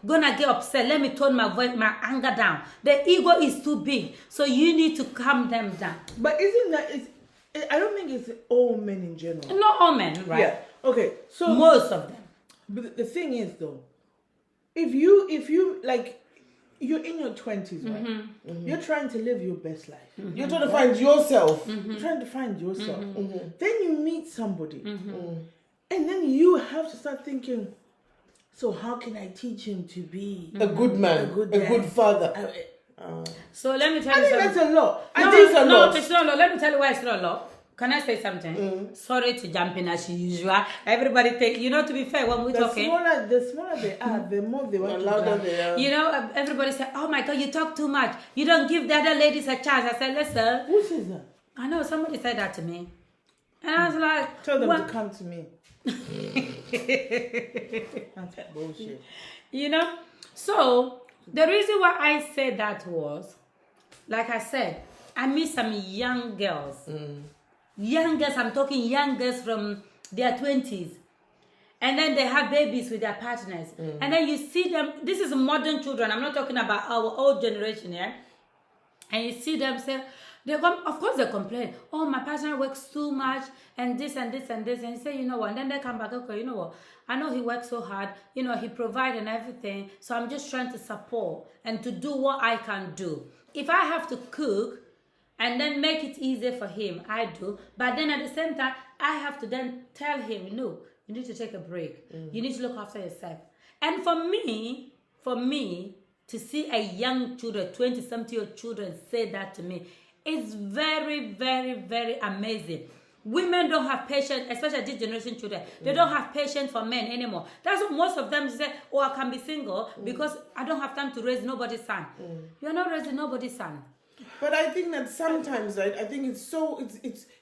gonna get upset. Let me tone my voice, my anger down. The ego is too big. So you need to calm them down. But isn't that, I don't think it's all men in general. Not all men, right? Yeah. Okay. So most of them. But the thing is, though, if you like, you're in your 20s, right? You're trying to live your best life. You're trying to find yourself. You're trying to find yourself. Then you meet somebody, and then you have to start thinking, so how can I teach him to be a good man, a good father? So let me tell you I think something. that's a lot. I think it's a lot. It's not a lot. Let me tell you why it's not a lot. Can I say something? Sorry to jump in as usual. Everybody take, to be fair, when we're talking. The smaller they are, the more they want to louder they are. Everybody say, oh my God, you talk too much. You don't give the other ladies a chance. I said, listen. Who says that? I know, somebody said that to me. And I was like. Tell them to come to me. That's bullshit. So the reason why I said that was, like I said, I meet some young girls. Young girls, I'm talking young girls from their 20s. And then they have babies with their partners. And then you see them, this is modern children. I'm not talking about our old generation here. And you see them say, of course they complain. Oh, my partner works too much and this and this and this. And you say, you know what? And then they come back, okay, you know what? I know he works so hard. He provides and everything. So I'm just trying to support and to do what I can do. If I have to cook, and then make it easier for him, I do. But then at the same time, I have to then tell him, no, you need to take a break. You need to look after yourself. And for me, to see a young children, 20-something-year-old children say that to me, it's very, very, very amazing. Women don't have patience, especially this generation children. They don't have patience for men anymore. That's what most of them say, oh, I can be single because I don't have time to raise nobody's son. You're not raising nobody's son. But I think that sometimes, right, I think it's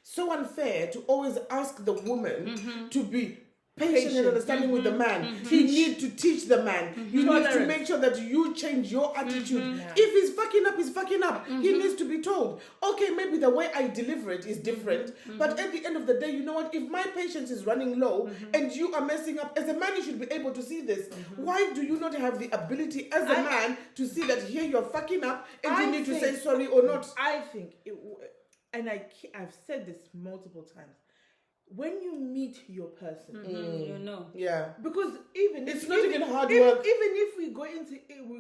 so unfair to always ask the woman to be patient and understanding with the man. You need to teach the man. You need to make sure that you change your attitude. If he's fucking up, he's fucking up. He needs to be told. Okay, maybe the way I deliver it is different, but at the end of the day, you know what? If my patience is running low and you are messing up, as a man, you should be able to see this. Why do you not have the ability as a man to see that here you're fucking up and you need to say sorry or not? I think, I've said this multiple times, when you meet your person, Yeah. Because even it's not even hard work. Even if we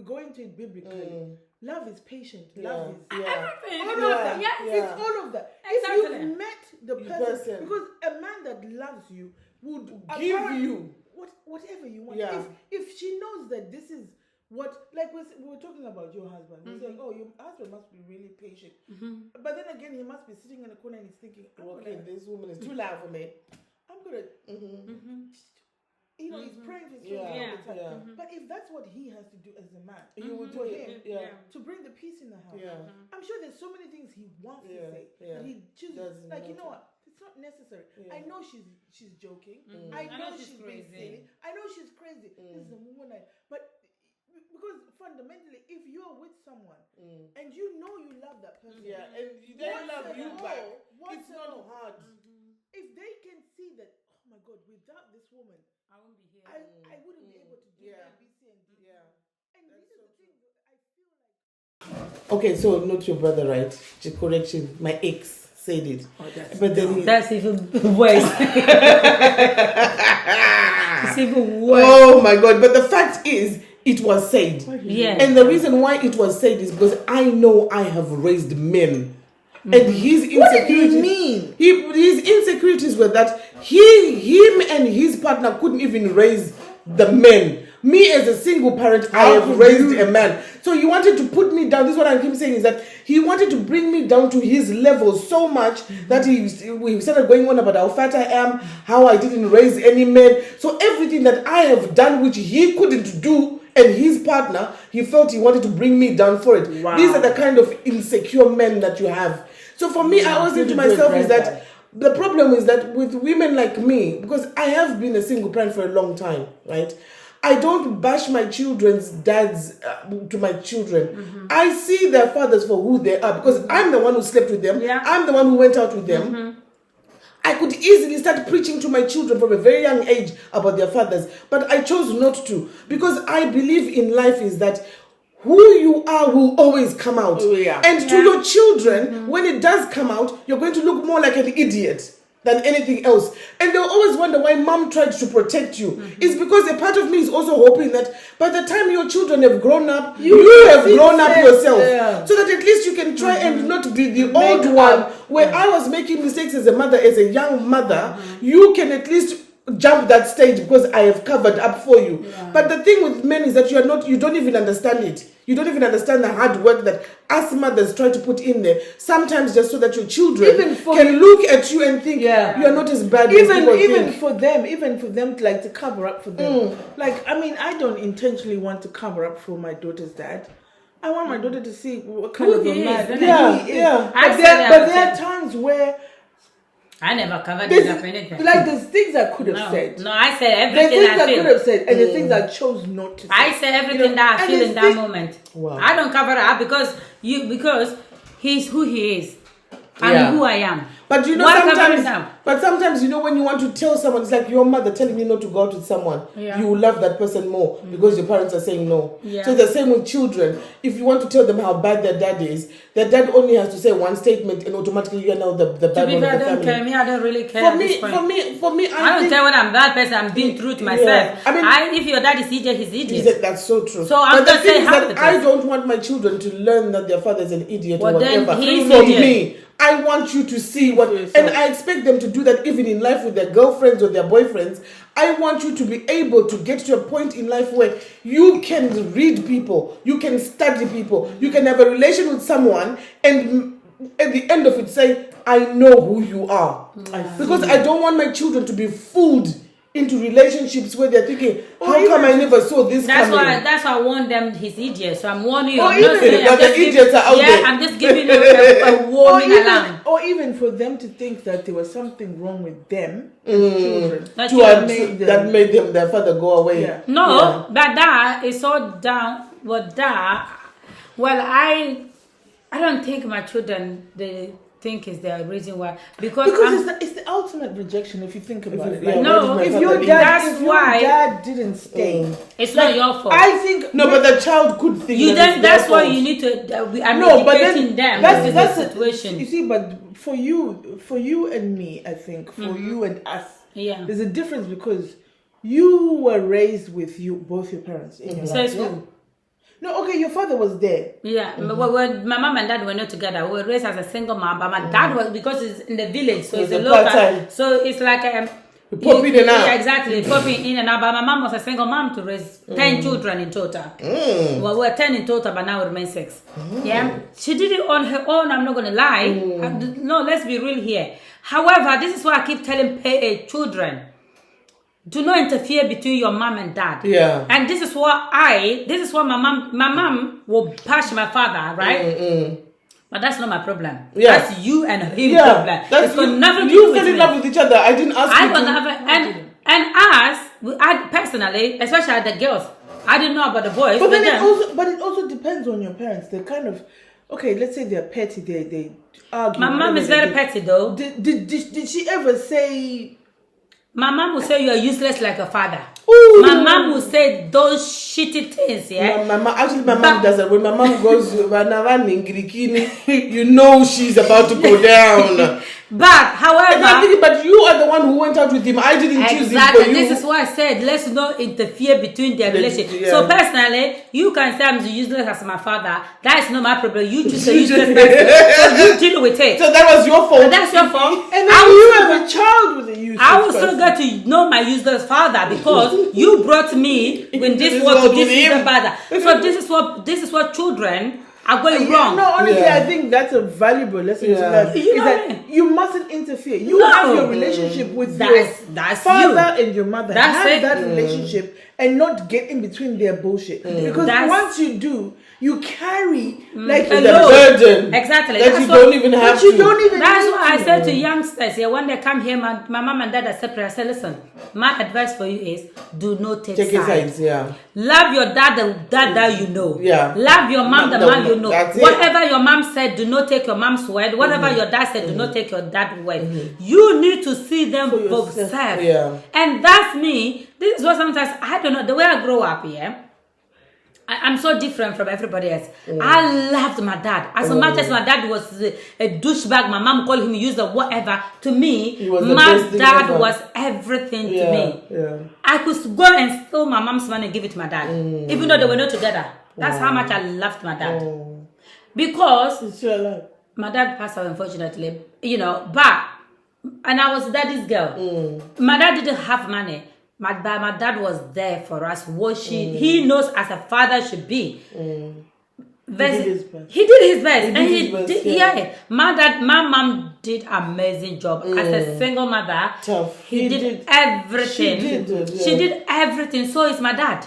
go into it biblically, love is patient. Love is everything. All of that. It's all of that. Exactly. If you've met the person, because a man that loves you would give you whatever you want. Yeah. If she knows that this is what, like we were talking about your husband. We're saying, oh, your husband must be really patient. But then again, he must be sitting in the corner and he's thinking, this woman is too loud for me. I'm gonna, he's praying for his children all the time. But if that's what he has to do as a man, for him to bring the peace in the house, I'm sure there's so many things he wants to say that he chooses. Like, you know what? It's not necessary. I know she's joking. I know she's being silly. I know she's crazy. This is a woman. But because fundamentally, if you're with someone and you know you love that person, and they love you back, it's not hard. If they can see that, I wouldn't be able to do Yeah. A, B, C, and D. Yeah. And That's these so are the true. things that I feel like. Okay, so not your brother, right? Just correction. My ex said it. Oh, that's But then That's even worse. It's even worse. oh my god! But the fact is, it was said. Yeah. And the reason why it was said is because I know I have raised men. And his insecurities. What did he mean? His insecurities were that him and his partner couldn't even raise the men. Me as a single parent, I have raised a man. So he wanted to put me down. This is what I keep saying is that he wanted to bring me down to his level so much that we started going on about how fat I am, how I didn't raise any men. So everything that I have done, which he couldn't do, and his partner, he felt he wanted to bring me down for it. Wow. These are the kind of insecure men that you have. So for me, I always think to myself is that the problem is that with women like me, because I have been a single parent for a long time, right? I don't bash my children's dads to my children. I see their fathers for who they are because I'm the one who slept with them. Yeah. I'm the one who went out with them. I could easily start preaching to my children from a very young age about their fathers, but I chose not to because I believe in life is that who you are will always come out. Oh, yeah. And to your children, when it does come out, you're going to look more like an idiot than anything else. And they'll always wonder why mom tried to protect you. It's because a part of me is also hoping that by the time your children have grown up, you have grown up yourself. Yeah. So that at least you can try and not be the old one where I was making mistakes as a mother, as a young mother. You can at least jump that stage because I have covered up for you. But the thing with men is that you don't even understand it. You don't even understand the hard work that us mothers try to put in there. Sometimes just so that your children can look at you and think you are not as bad as people think. For them to like to cover up for them. Like, I mean, I don't intentionally want to cover up for my daughter's dad. I want my daughter to see what kind of a man he is. Yeah. But there are times where I never covered it up anything. like there's things I could have said. No, I said There's everything things I I feel. could have said, and the things I chose not to say. I say everything that I and feel in that moment. Wow. I don't cover it up because he's who he is. I'm who I am. But you know, sometimes you know when you want to tell someone, it's like your mother telling you not to go out with someone. Yeah. You will love that person more because your parents are saying no. Yeah. So it's the same with children. If you want to tell them how bad their dad is, their dad only has to say one statement and automatically you're now the bad To be one of fair, the I don't family. care. I don't really care. For me, I don't care whether I'm that person. I'm being true to myself. Yeah. I mean, if your dad is idiot, he's idiot. That's so true. So I'm but the just thing saying is half that the I truth. don't want my children to learn that their father is an idiot Well, or then whatever. he's From idiot. me, I want you to see what, and I expect them to do that even in life with their girlfriends or their boyfriends. I want you to be able to get to a point in life where you can read people, you can study people, you can have a relation with someone, and at the end of it say, I know who you are. Because I don't want my children to be fooled into relationships where they're thinking, how come I never saw this coming? That's why I warn them he's idiot. So I'm warning you. Or I'm not even saying, that the idiots are out there. I'm just giving you a warning alarm. Or even for them to think that there was something wrong with them as children. That made them their father go away. Yeah. No, but that is so down. I don't think my children they think is the reason why because it's the ultimate rejection if you think about it. Yeah, Like, no, if your dad didn't stay, it's not your fault. I think but the child could think that's why you need to. I'm educating them. That's the situation. You see, but for you and me, I think for you and us, there's a difference because you were raised with both your parents in your life. So no, okay, your father was there. Yeah, when my mom and dad were not together. We were raised as a single mom, but my dad was because it's in the village, so it's a local. So it's like popping in and out. Yeah, exactly, popping in and out. But my mom was a single mom to raise 10 children in total. Well, we're 10 in total, but now we remain 6. Yeah, she did it on her own. I'm not gonna lie. No, let's be real here. However, this is why I keep telling children. Do not interfere between your mom and dad. Yeah. And this is what my mom will bash my father, right? But that's not my problem. Yeah. That's you and him problem. It's got nothing to do you with fell in me. love with each other. I didn't ask you to. And us, I personally, especially the girls, I didn't know about the boys. But it also depends on your parents. They're kind of okay. Let's say they're petty. They argue. My mom is very petty though. Did she ever say? My mom will say you are useless like a father. Ooh. My mom will say those shitty things, yeah. My mom does that. When my mom goes, you know she's about to go down. But however, but you are the one who went out with him. I didn't choose him for you. This is why I said let's not interfere between their relationship. So personally, you can say I'm useless as my father. That is not my problem. You choose a useless person, so you deal with it. So that was your fault. That's your fault. And then you have a child with a useless I will still get to know my useless father because you brought me when this was the father. So this is what children are going wrong. No, honestly, I think that's a valuable lesson to learn. You mustn't interfere. You have your relationship with your father and your mother. Have that relationship and not get in between their bullshit. Because once you do, you carry like the burden. Exactly. That you don't even have to. That's why I said to youngsters here, when they come here, my mom and dad are separate. I said, listen, my advice for you is do not take sides. Love your dad, the dad that you know. Yeah. Love your mom, the man you know. Whatever it. your mom said, do not take your mom's word. Whatever your dad said, do not take your dad's word. You need to see them for yourself. Yeah. And that's me. This is what sometimes, I don't know, the way I grow up here, I'm so different from everybody else. I loved my dad. As much as my dad was a douchebag, my mom called him user, whatever. To me, my dad was everything to me. Yeah. I could go and steal my mom's money and give it to my dad, even though they were not together. That's how much I loved my dad. Because my dad passed away, unfortunately, but, and I was daddy's girl. My dad didn't have money. My dad was there for us. He knows as a father should be. He did his best. My mom did amazing job as a single mother. Tough. He did everything. She did everything. So is my dad.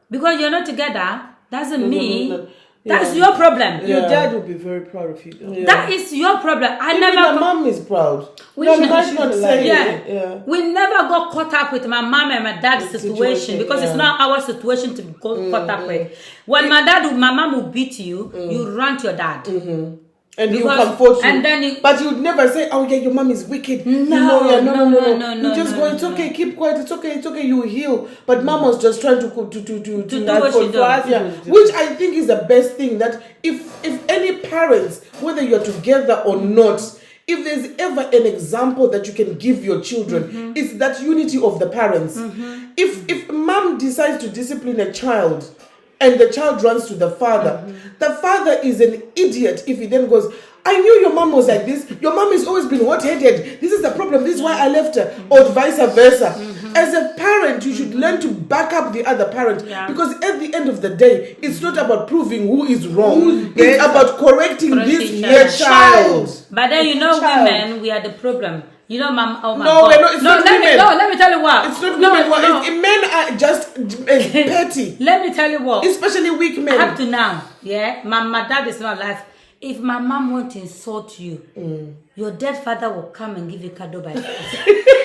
Because you're not together doesn't mean that's your problem. Your dad will be very proud of you. That is your problem. My mom is proud. We never got caught up with my mom and my dad's situation because it's not our situation to go caught up with. When my mom will beat you, you run to your dad. And he will comfort you. And then but you would never say, oh yeah, your mom is wicked. No. You just go, it's okay, keep quiet, it's okay, you will heal. But mom was just trying to do what she does. Which I think is the best thing, that if any parents, whether you're together or not, if there's ever an example that you can give your children, it's that unity of the parents. If mom decides to discipline a child, and the child runs to the father is an idiot if he then goes, I knew your mom was like this. Your mom has always been hot-headed. This is the problem. This is why I left her. Or vice versa. As a parent, you should learn to back up the other parent. Because at the end of the day, it's not about proving who is wrong. It's about correcting this your child. But then women, we are the problem. We're not. It's not women. Let me tell you what. It's not women. Men are just petty. Let me tell you what. Especially weak men. Up to now, my dad is not alive. If my mom won't insult you, your dead father will come and give you kado by force.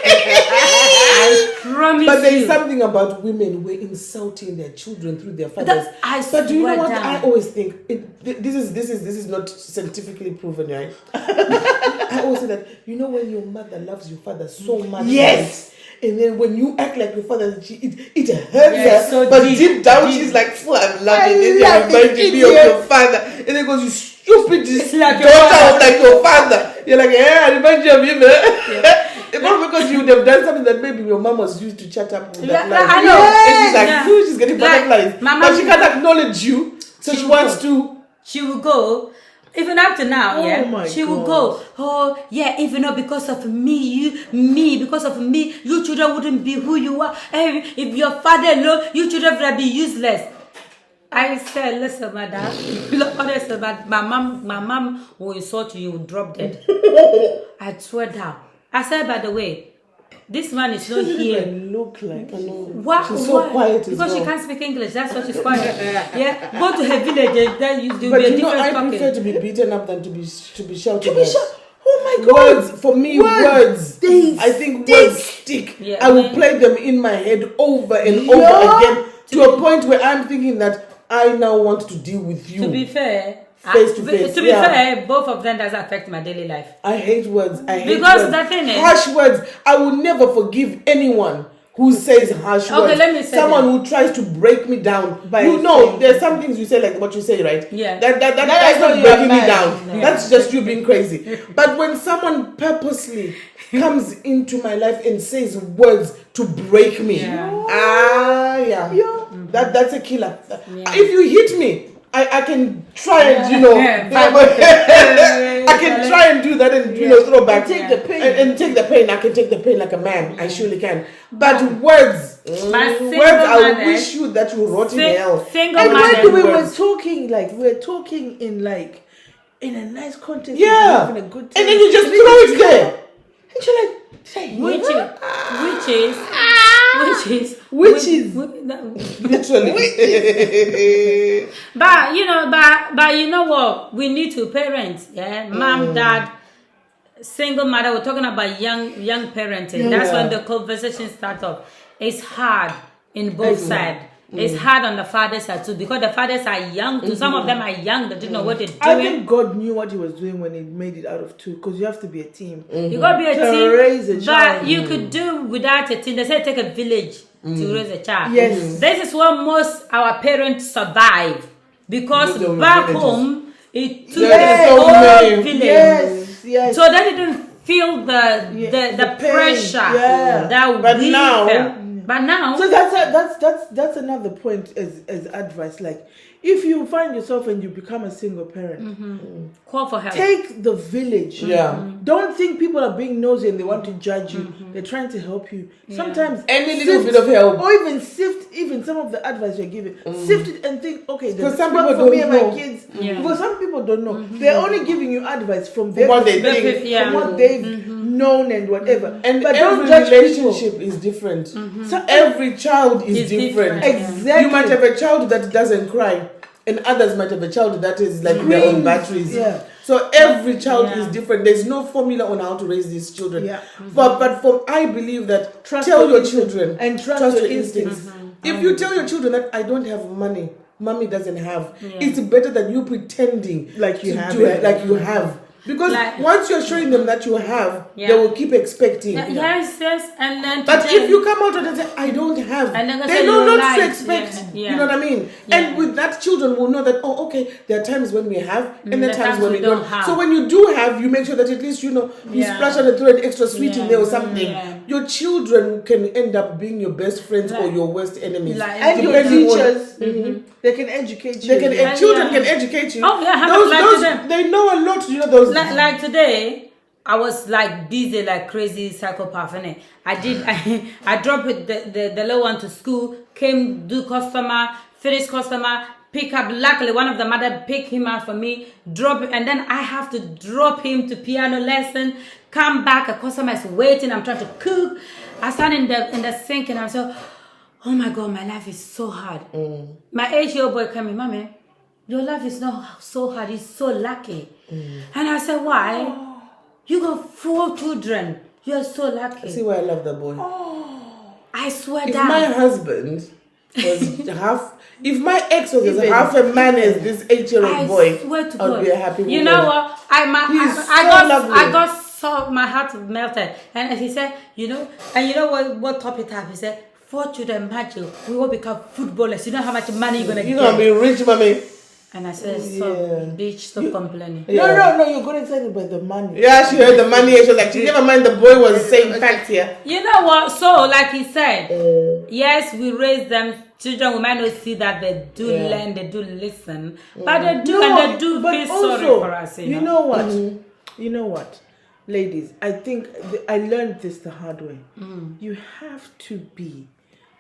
I promise you. But there is something about women who are insulting their children through their fathers. But do you know what I always think? This is not scientifically proven, right? I always say that, when your mother loves your father so much, yes. And then when you act like your father, it hurts her. So but deep down, she's like, I'm loving it. You're reminding me of your father. And then goes, you stupid daughter of like your father. You're like, I remind you of him. It's not because you would have done something that maybe your mom was used to chat up with that line. I know. And she's like, she's getting butterflies. But she can't acknowledge you. So she wants to. She will go. Even up to now, she will go, even though because of me, because of me, you children wouldn't be who you are. If your father alone, you children would be useless. I said, listen, madam, honestly, my mom will insult you, you will drop dead. I swear down. I said, by the way, this man is not here. Look like what? She's so quiet because she can't speak English. That's why she's quiet. Go to her village and then you'll be a different I talking. prefer to be beaten up than to be shouted at. Oh my God! Words for me, words. I think words stick. Yeah, I will play them in my head over and over again to a point where I'm thinking that I now want to deal with you. To be fair, face to face. To be fair, both of them does affect my daily life. I hate words. I hate Because words. the thing is, harsh words. I will never forgive anyone who says harsh words. Okay, let me say someone that. who tries to break me down. By You know, saying- there's some things you say like what you say, right? Yeah. That's That's not not breaking your me man. down. No. That's just you being crazy. But when someone purposely comes into my life and says words to break me, Yeah. Yeah. that's a killer. Yeah. If you hit me, I can try and I can try and do that and throw back. And take the pain. And take the pain. I can take the pain like a man. I surely can. But words, My single words, I mothers- wish you that you rot in hell. Single And mothers- when we were words. talking, we're talking in a nice context, Yeah. having a good time. And then you just throw it there. And you're like, which is literally. but you know what, we need to parents, mom, dad, single mother. We're talking about young parenting. That's when the conversation starts off. It's hard in both sides. It's hard on the father side too, because the fathers are young too. Some of them are young, they didn't know what they're doing. I think God knew what He was doing when He made it out of two, because you have to be a team. You gotta be a To team, raise a but child. you could do without a team. They say take a village to raise a child. Yes. This is what most our parents survive, because With the back villages. home it took Yes, the so whole many. village. Yes. So they didn't feel the the pain. pressure Yeah. that But we now- felt. But now, So that's another point as advice. Like, if you find yourself and you become a single parent, call for help. take the village. Yeah. Don't think people are being nosy and they want to judge you. They're trying to help you. Sometimes Any little bit of help. or even sift some of the advice you're giving. Sift it and think, okay, Because this some work people for me don't and my know. kids. Yeah. Because some people don't know. They're only giving you advice from their what they perspective, think. Yeah. from what they've known and whatever. And but every don't judge relationship is different. So Every child is It's different. different. Exactly. You might have a child that doesn't cry, and others might have a child that is like their own batteries. Yeah. So every child Yeah. is different. There's no formula on how to raise these children. Yeah. But I believe that Trust tell your your instinct. children And trust your instincts. instincts. If you tell your children that I don't have money, mommy doesn't have, it's better than you pretending Like you to have do it. like you have. Because Like- once you're showing them that you have, Yeah. they will keep expecting. Yes, and then But today- if you come out and say, I don't have, And they're gonna they say know you're not to lying. expect. Yeah. You know what I mean? Yeah. And with that, children will know that, oh, okay, there are times when we have, and there are times when we don't. have. So when you do have, you make sure that at least, you Yeah. splash out and throw an extra sweet in Yeah. there or something. Yeah. Your children can end up being your best friends or Like- your worst enemies. like- And your depending on- teachers, they can educate you. They can, Yeah. children can educate you. Oh, yeah, have to like to them. They know a lot, those. like today, I was like busy like crazy psychopath, innit? I dropped the little one to school, came do customer, finish customer, pick up. Luckily, one of the mother pick him up for me, drop it, and then I have to drop him to piano lesson. Come back, a customer is waiting. I'm trying to cook. I stand in the sink and I'm so, oh my God, my life is so hard. My 8-year-old boy came in, Mommy, your life is not so hard. It's so lucky. And I said, why? You got 4 children. You're so lucky. See why I love that boy. I swear If down. my husband was if my ex was as Even- half a man as this 8-year-old I boy, swear to I'd God. be a happy woman. You know what? I He's got so lovely. I got so my heart melted. And he said, you know what top it up? He said, 4 children, imagine we will become footballers. You know how much money you're gonna You're get. gonna be rich, mommy. And I said, stop, Yeah. bitch, stop complaining. Yeah. No, you're going excited by the money. Yeah, she heard the money and she was like, she never mind the boy was saying facts here. You know what? So, like he said, yes, we raise them. Children, we might not see that they do learn, they do listen, but they do, and they do but feel also, sorry for us. You know? what? You know what? Ladies, I think I learned this the hard way. You have to be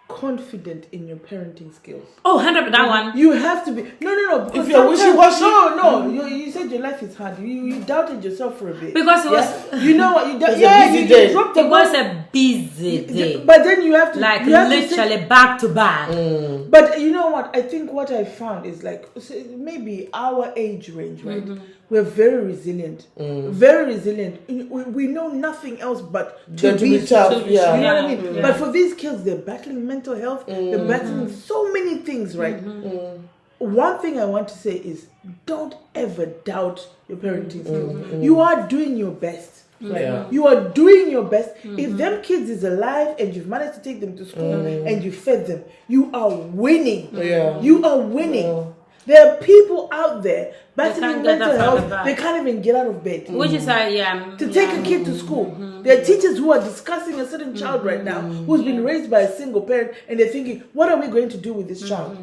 confident in your parenting skills. Oh, 100 that one. You have to be. No. because If you're sometimes- wishy-washy- No. You said your life is hard. You doubted yourself for a bit. Because it was, You know what? You was a busy you day. dropped the it was ball. a busy day. But then you have to Like you have to say- literally back to back. But you know what? I think what I found is like maybe our age range, right? We're very resilient. Very resilient. We know nothing else but Than to be tough, yeah. You know what I mean? Yeah. But for these kids, they're battling mental health. They're battling so many things, right? one thing I want to say is don't ever doubt your parenting skills. You are doing your best. Right? Yeah. You are doing your best. If them kids is alive and you've managed to take them to school and you fed them, you are winning. Yeah. You are winning. Yeah. There are people out there battling get mental up out of health. bed. They can't even get out of bed Which is to take a kid to school. There are teachers who are discussing a certain child right now who's been raised by a single parent, and they're thinking, what are we going to do with this child?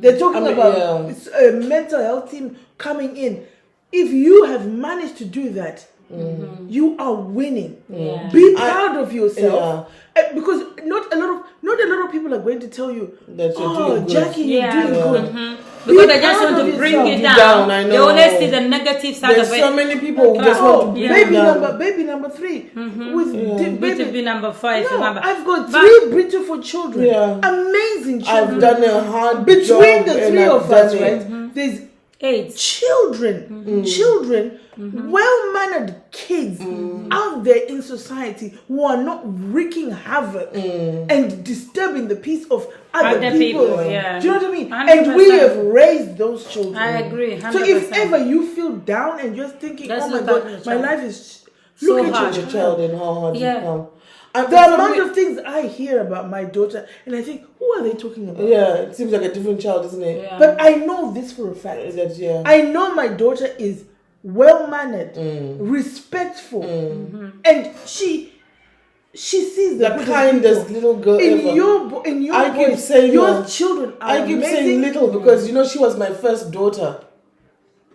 They're talking about it's a mental health team coming in. If you have managed to do that, you are winning. Yeah. Be proud of yourself. Because not a lot of people are going to tell you That you're doing good. Jackie, you're doing good. Because they just want to bring you down. I know. They always see the negative side There's of it. so many people who just want to bring baby you down. baby number 3 with Baby number 5. No, remember. I've got 3 beautiful children. Yeah. Amazing children. I've done a hard Between job the and 3 I've of us, done it. right? There's 8. children, well-mannered kids out there in society who are not wreaking havoc and disturbing the peace of other people. Yeah. Do you know what I mean? 100%. And we have raised those children. I agree. 100%. So if ever you feel down and just thinking, Let's oh my look at God, the my child. life is So look hard. at your The child. child and how hard Yeah. you come. The amount of things I hear about my daughter, and I think, who are they talking about? Yeah, it seems like a different child, isn't it? Yeah. But I know this for a fact. That, yeah. I know my daughter is well-mannered, respectful, and she sees the The good in kindest people. little girl in ever. your I keep boys, saying your that. children are I keep amazing. saying little because she was my first daughter.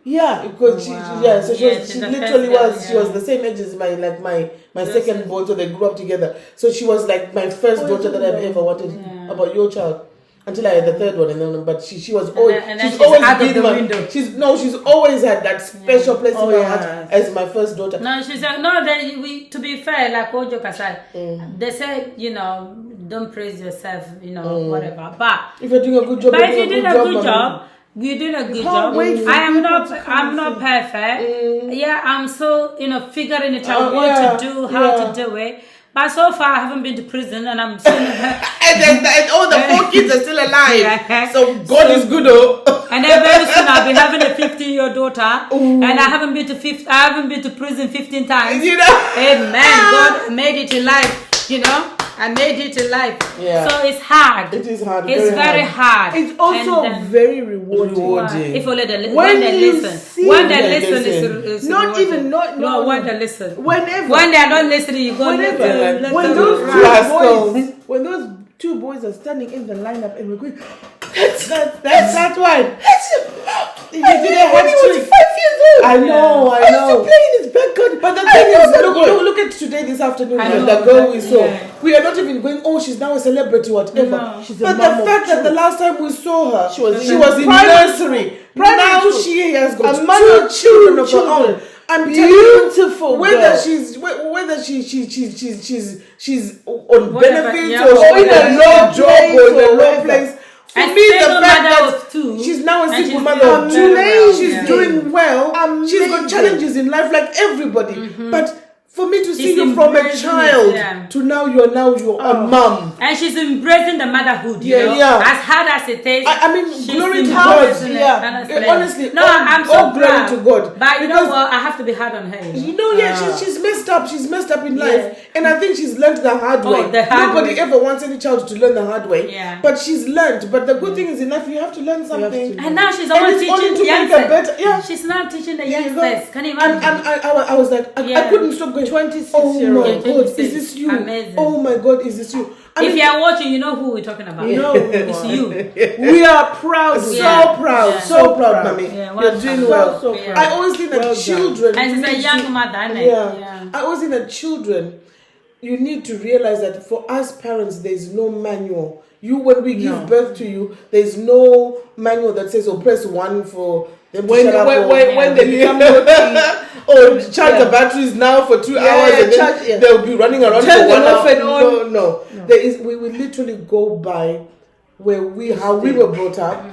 Yeah, Because Wow. so Yeah, she she's the literally first girl, was. She yeah. was the same age as my second born, so they grew up together. So she was like my first daughter that I've ever wanted. Yeah. About your child, until I had the third one, and then but she was And always then she's she's always out of been the my window. she's always had that special place in my heart as my first daughter. No, she said, no, to be fair, like Ojo Kasai, they said, don't praise yourself, whatever. But If you're doing a good job, But you're if you doing did a good mommy. job, you're doing a good can't job. wait for I am people not. to come I'm and not say- perfect. Yeah, I'm still figuring it out what yeah, to do, how to do it. But so far, I haven't been to prison, and I'm still. and all the 4 kids are still alive. Yeah. So God is good, oh. And then very soon I'll be having a 15-year daughter, and I haven't been to prison 15 times. Amen. God made it in life. I made it in life. Yeah. So it's hard. It is hard. It's very hard. it's also And then- very rewarding. Rewarding. If only When when they you listen. see When they them listen, listen. is Not rewarding. even not No, when they listen. Whenever When they are not listening, you go Whenever, let when them those run. two Rascals. boys, when those 2 boys are standing in the lineup and we're going, That's that one. that's him. He did a When he was 5 years old. I know. I used to play in his backyard. But the I thing know is, that look, boy. look at today, this afternoon, I the know, girl we saw. yeah. We are not even going, oh, she's now a celebrity, whatever. No. She's a But mom the of fact that the 2. last time we saw her, She was in in primary nursery. Primary Now school. she has got A mother of 2 children of her children. own. I'm Beautiful telling you, girl. whether she's on Whatever, benefits yeah, or in a whatever. low job or in a low whatever. place. For And me, the single fact mother that of 2, she's now a and single she's mother doing of 2, very well, she's yeah. doing well. She's got Amazing. challenges in life like everybody. But for me to see She's you from a embracing it, child yeah. to now you're a mom. And she's embracing the motherhood, Yeah, yeah. As hard as it is. I mean, she's glory to embracing God. it, Yeah. honestly. Honestly, no, all- I'm so all glory proud. to God. But you know Because- what? I have to be hard on her. She's messed up. She's messed up in life, and I think she's learned the hard Oh, way. the hard Nobody way. ever wants any child to learn the hard way. Yeah. But she's learned. But the good thing is in life, you have to learn something. to. And now she's And always it's only teaching to make a youngsters. better. Yeah. She's now teaching the There you go. youngsters. Can you And imagine? I was like, I Yeah. couldn't stop going. 26-year-old. Oh my Yeah, God, 26. is this you? Amazing. Oh my God, is this you? If you are watching, you know who we're talking about. You know who you It's are. you. We are proud. So Yeah. proud, Yeah. so proud, mommy. Yeah, You're well doing done. well. So Yeah. proud. I always think that Well done. children. And she's a need young to- mother, isn't it? Yeah. I always think that children, you need to realize that for us parents, there's no manual. When we give No. birth to you, there's no manual that says, oh, press 1 for them to When shut up. when they become naughty, or charge Yeah. the batteries now for 2 Yeah, hours yeah, and then charge- yeah. they'll be running around Turn for them 1 off hour. and on. No. There is, we will literally go by how we were brought up.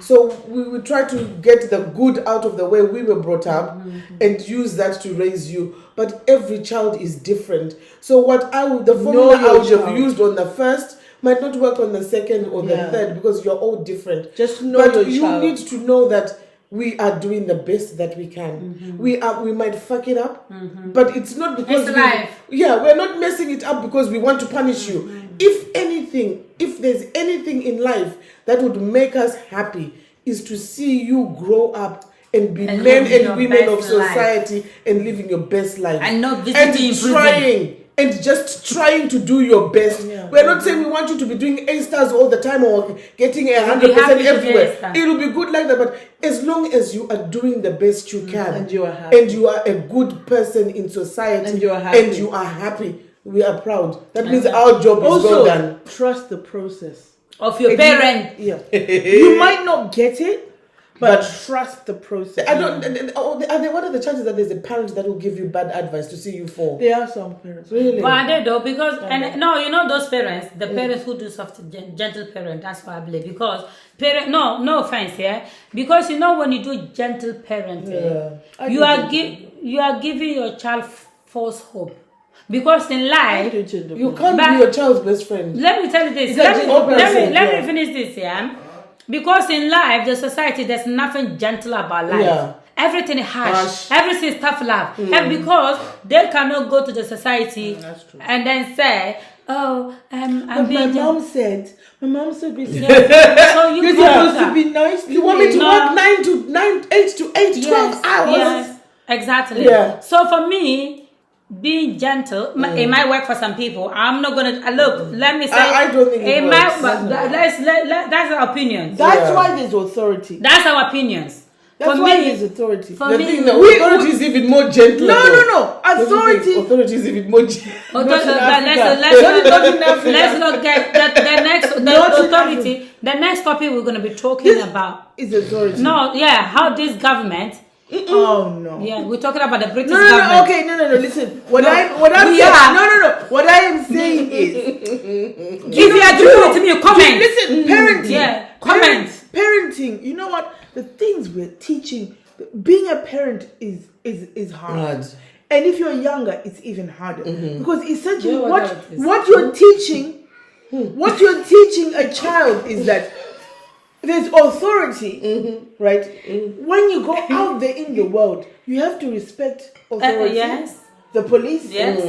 So we will try to get the good out of the way we were brought up and use that to raise you. But every child is different. So the formula I your would have child. used on the first might not work on the second or the Yeah. third because you're all different. Just know but your you child. need to know that we are doing the best that we can. Mm-hmm. We might fuck it up, but it's not because It's life. we're not messing it up because we want to punish you. Mm-hmm. If there's anything in life that would make us happy, is to see you grow up and be And men live your and women of best life. society and living your best life. And not visiting in prison. Trying to do your best. Yeah. We're not saying we want you to be doing A stars all the time or getting be 100% happy to get everywhere. A-star. It'll be good like that, but as long as you are doing the best you can And you are happy. and you are a good person in society And you are happy. and you are happy, we are proud. That means our job is Also, well done. trust the process. Of your And parent. Yeah. You might not get it, but trust the process. I don't. What are the chances that there's a parent that will give you bad advice to see you fall? There are some parents. Really? But I don't know because those parents, the parents who do soft gentle parent, that's what I believe. Because no offense here, because when you do gentle parenting, you are giving your child false hope. Because in life, You can't be your child's best friend. let me tell you this. Let Let me finish this, yeah. Because in life, the society, there's nothing gentle about life. Yeah. Everything is harsh. Everything is tough love. And because they cannot go to the society That's true. and then say, "Oh, I'm But being my mom said, be So you you're can't supposed do to be nice to You want me to No. work 8 to 8, 12 hours? Yes, exactly. Yeah. So for me, being gentle, it might work for some people. I'm not gonna look. Let me say, I don't think it might. works. That's our opinions. That's Yeah. why there's authority. That's our opinions. That's for why me, there's authority. for The me, thing, the authority is even more gentle. No. Authority. Authority is even more gentle. Not in let's Africa. let's look at the next Not in authority. The next topic we're going to be talking about. Is authority. No, yeah, how this government. Oh no. Yeah, we're talking about the British No, government. okay, no. Listen, what No, I'm we saying, are. no. What I am saying is, If you agree with me, comment. listen, parenting. Yeah, comment. Parenting. You know what? The things we're teaching, being a parent is hard. Hard. And if you're younger, it's even harder because essentially Yeah, whatever it is. what you're teaching a child is that there's authority, right? When you go out there in the world, you have to respect authority. Yes. The police, Yes.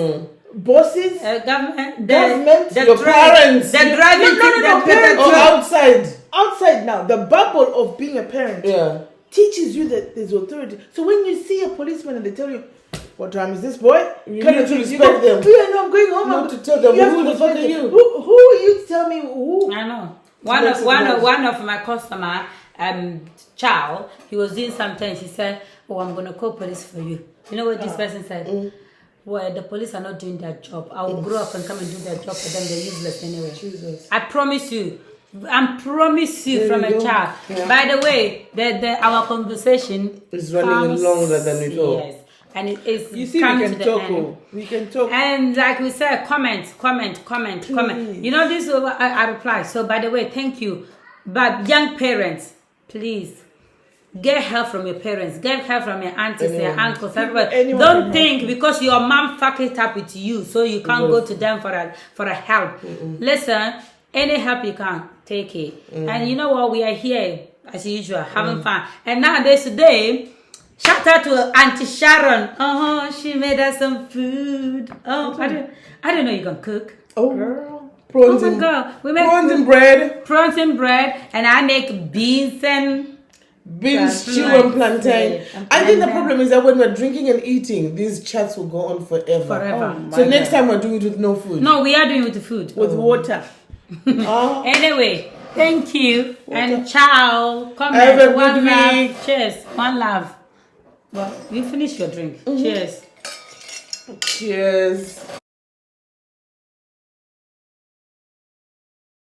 bosses, Government, your parents. the driving, No, the parents. Or outside. outside now. The bubble of being a parent Yeah. teaches you that there's authority. So when you see a policeman and they tell you, "What time is this, boy?" You Kind need of to thing, you respect go, them. "Yeah, no, I'm going home." Not to tell them, have who to the fuck respect are them. you? Who are you? Tell me who. I know. One of my customer child, he was doing something. He said, "Oh, I'm gonna call police for you." You know what this person said? Well, the police are not doing their job. I will grow up and come and do their job for them. They're useless anyway. Jesus. I promise you. There From you a go. child. Yeah. By the way, our conversation It's running longer than we thought. Yes, and it is. You see, come we to can the talk. end. We can talk. And like we said, comment. You know, this is what I reply. So by the way, thank you. But young parents, please get help from your parents. Get help from your aunties, your uncles, everybody. Anyone Don't can think because your mom fucked it up with you, so you can't go to them for a help. Listen, any help you can, take it. And you know what? We are here as usual, having fun. And nowadays, today, shout out to Auntie Sharon. Oh, she made us some food. Oh, I didn't know you can cook. Oh, Girl. prawns Oh my and God, we make prawns and bread, prawns and bread, and I make beans and beans, stew Plantain. and plantain. And I think the plantain. problem is that when we're drinking and eating, these chats will go on forever. forever. Oh, So my next God. time we're doing it with no food. No, we are doing with the food. With water. Oh. Anyway, thank you and ciao. Comment. Have a One good love. week. Cheers. One love. Well, you finish your drink. Cheers. Cheers.